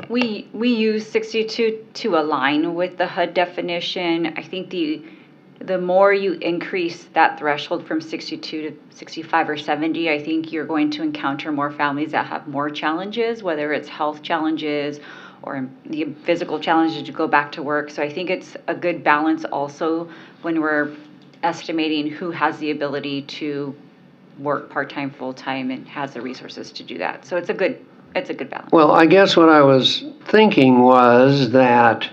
Speaker 10: We use 62 to align with the HUD definition. I think the more you increase that threshold from 62 to 65 or 70, I think you're going to encounter more families that have more challenges, whether it's health challenges or the physical challenges to go back to work. So I think it's a good balance also when we're estimating who has the ability to work part-time, full-time, and has the resources to do that. So it's a good balance.
Speaker 11: Well, I guess what I was thinking was that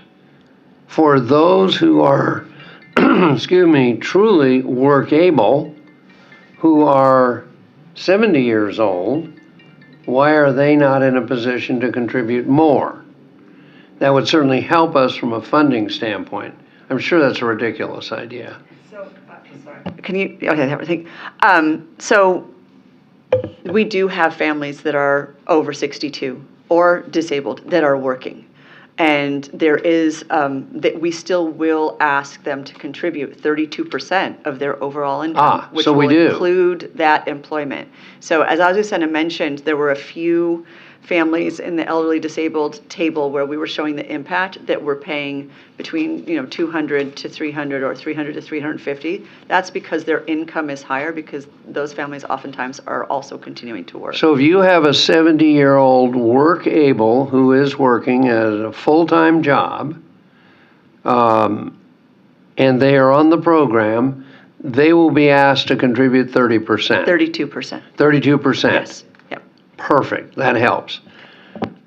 Speaker 11: for those who are truly work able, who are 70 years old, why are they not in a position to contribute more? That would certainly help us from a funding standpoint. I'm sure that's a ridiculous idea.
Speaker 4: Can you, okay, everything. So we do have families that are over 62 or disabled that are working. And there is, that we still will ask them to contribute 32% of their overall income, which
Speaker 11: so
Speaker 4: will
Speaker 11: we do.
Speaker 4: include that employment. So as Azucena mentioned, there were a few families in the elderly disabled table where we were showing the impact that we're paying between 200 to 300 or 300 to 350. That's because their income is higher, because those families oftentimes are also continuing to work.
Speaker 11: So if you have a 70-year-old work able who is working at a full-time job, and they are on the program, they will be asked to contribute 30%.
Speaker 4: 32%.
Speaker 11: 32%.
Speaker 4: Yes. Yep.
Speaker 11: Perfect. That helps.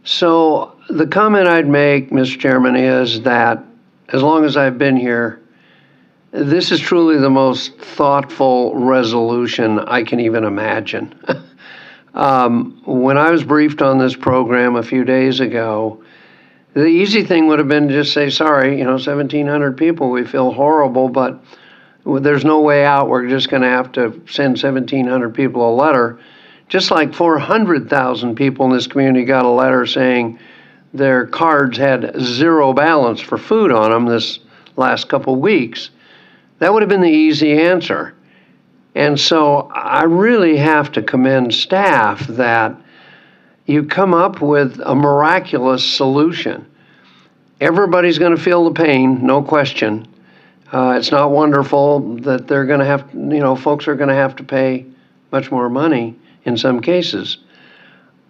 Speaker 11: So the comment I'd make, Mr. Chairman, is that as long as I've been here, this is truly the most thoughtful resolution I can even imagine. When I was briefed on this program a few days ago, the easy thing would have been to just say, sorry, 1,700 people, we feel horrible, but there's no way out. We're just going to have to send 1,700 people a letter. Just like 400,000 people in this community got a letter saying their cards had zero balance for food on them this last couple of weeks. That would have been the easy answer. And so I really have to commend staff that you come up with a miraculous solution. Everybody's going to feel the pain, no question. It's not wonderful that they're going to have, folks are going to have to pay much more money in some cases.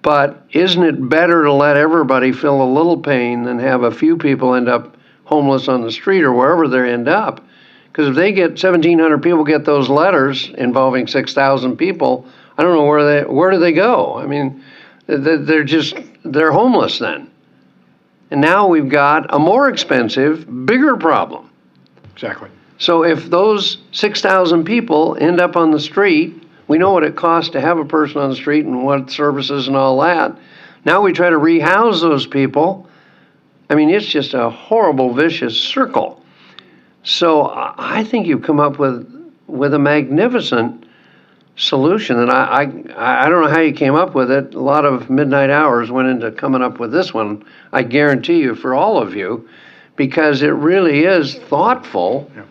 Speaker 11: But isn't it better to let everybody feel a little pain than have a few people end up homeless on the street or wherever they end up? Because if they get 1,700 people get those letters involving 6,000 people, I don't know where do they go? I mean, they're homeless then. And now we've got a more expensive, bigger problem.
Speaker 1: Exactly.
Speaker 11: So if those 6,000 people end up on the street, we know what it costs to have a person on the street and what services and all that. Now we try to rehouse those people. I mean, it's just a horrible, vicious circle. So I think you've come up with a magnificent solution. And I don't know how you came up with it. A lot of midnight hours went into coming up with this one, I guarantee you, for all of you, because it really is thoughtful.
Speaker 1: Yeah.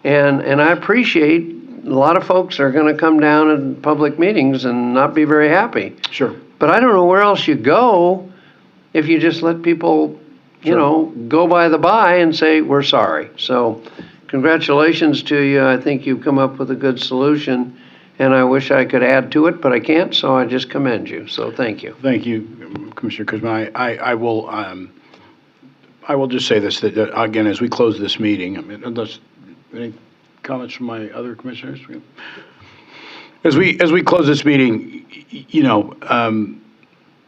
Speaker 11: And I appreciate a lot of folks are going to come down in public meetings and not be very happy.
Speaker 1: Sure.
Speaker 11: But I don't know where else you go if you just let people, you know, go by the by and say, we're sorry. So congratulations to you. I think you've come up with a good solution. And I wish I could add to it, but I can't, so I just commend you. So thank you.
Speaker 1: Thank you, Commissioner Kuzma. I will just say this, that again, as we close this meeting, I mean, any comments from my other commissioners? As we close this meeting, you know,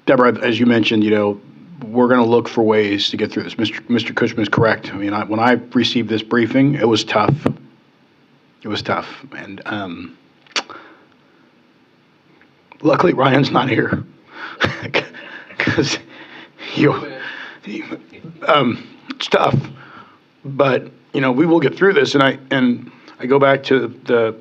Speaker 1: Deborah, as you mentioned, you know, we're going to look for ways to get through this. Mr. Cushman is correct. I mean, when I received this briefing, it was tough. It was tough, and luckily Ryan's not here, because it's tough. But you know, we will get through this, and I go back to the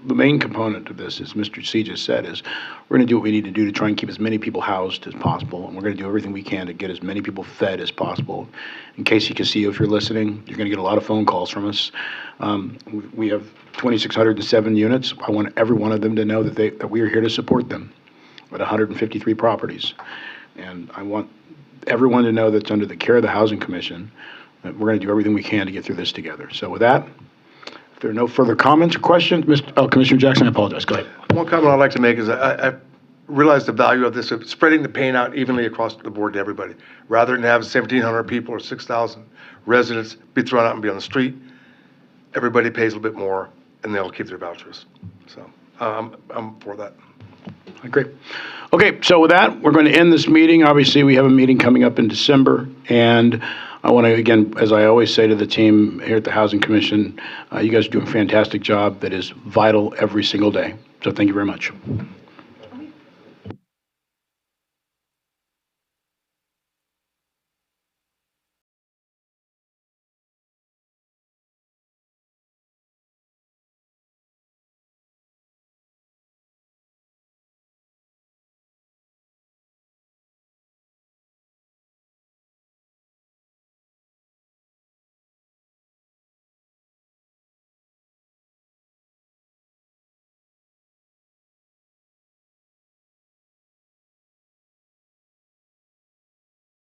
Speaker 1: main component of this, as Mr. C just said, is we're going to do what we need to do to try and keep as many people housed as possible, and we're going to do everything we can to get as many people fed as possible. In case you can see, if you're listening, you're going to get a lot of phone calls from us. We have 2,607 units. I want every one of them to know that we are here to support them at 153 properties. And I want everyone to know that's under the care of the Housing Commission, that we're going to do everything we can to get through this together. So with that, if there are no further comments or questions, Commissioner Jackson, I apologize. Go ahead.
Speaker 12: One comment I'd like to make is I realize the value of this, of spreading the pain out evenly across the board to everybody. Rather than have 1,700 people or 6,000 residents be thrown out and be on the street, everybody pays a little bit more, and they'll keep their vouchers. So I'm for that.
Speaker 1: I agree. Okay, so with that, we're going to end this meeting. Obviously, we have a meeting coming up in December, and I want to, again, as I always say to the team here at the Housing Commission, you guys are doing a fantastic job that is vital every single day. So thank you very much.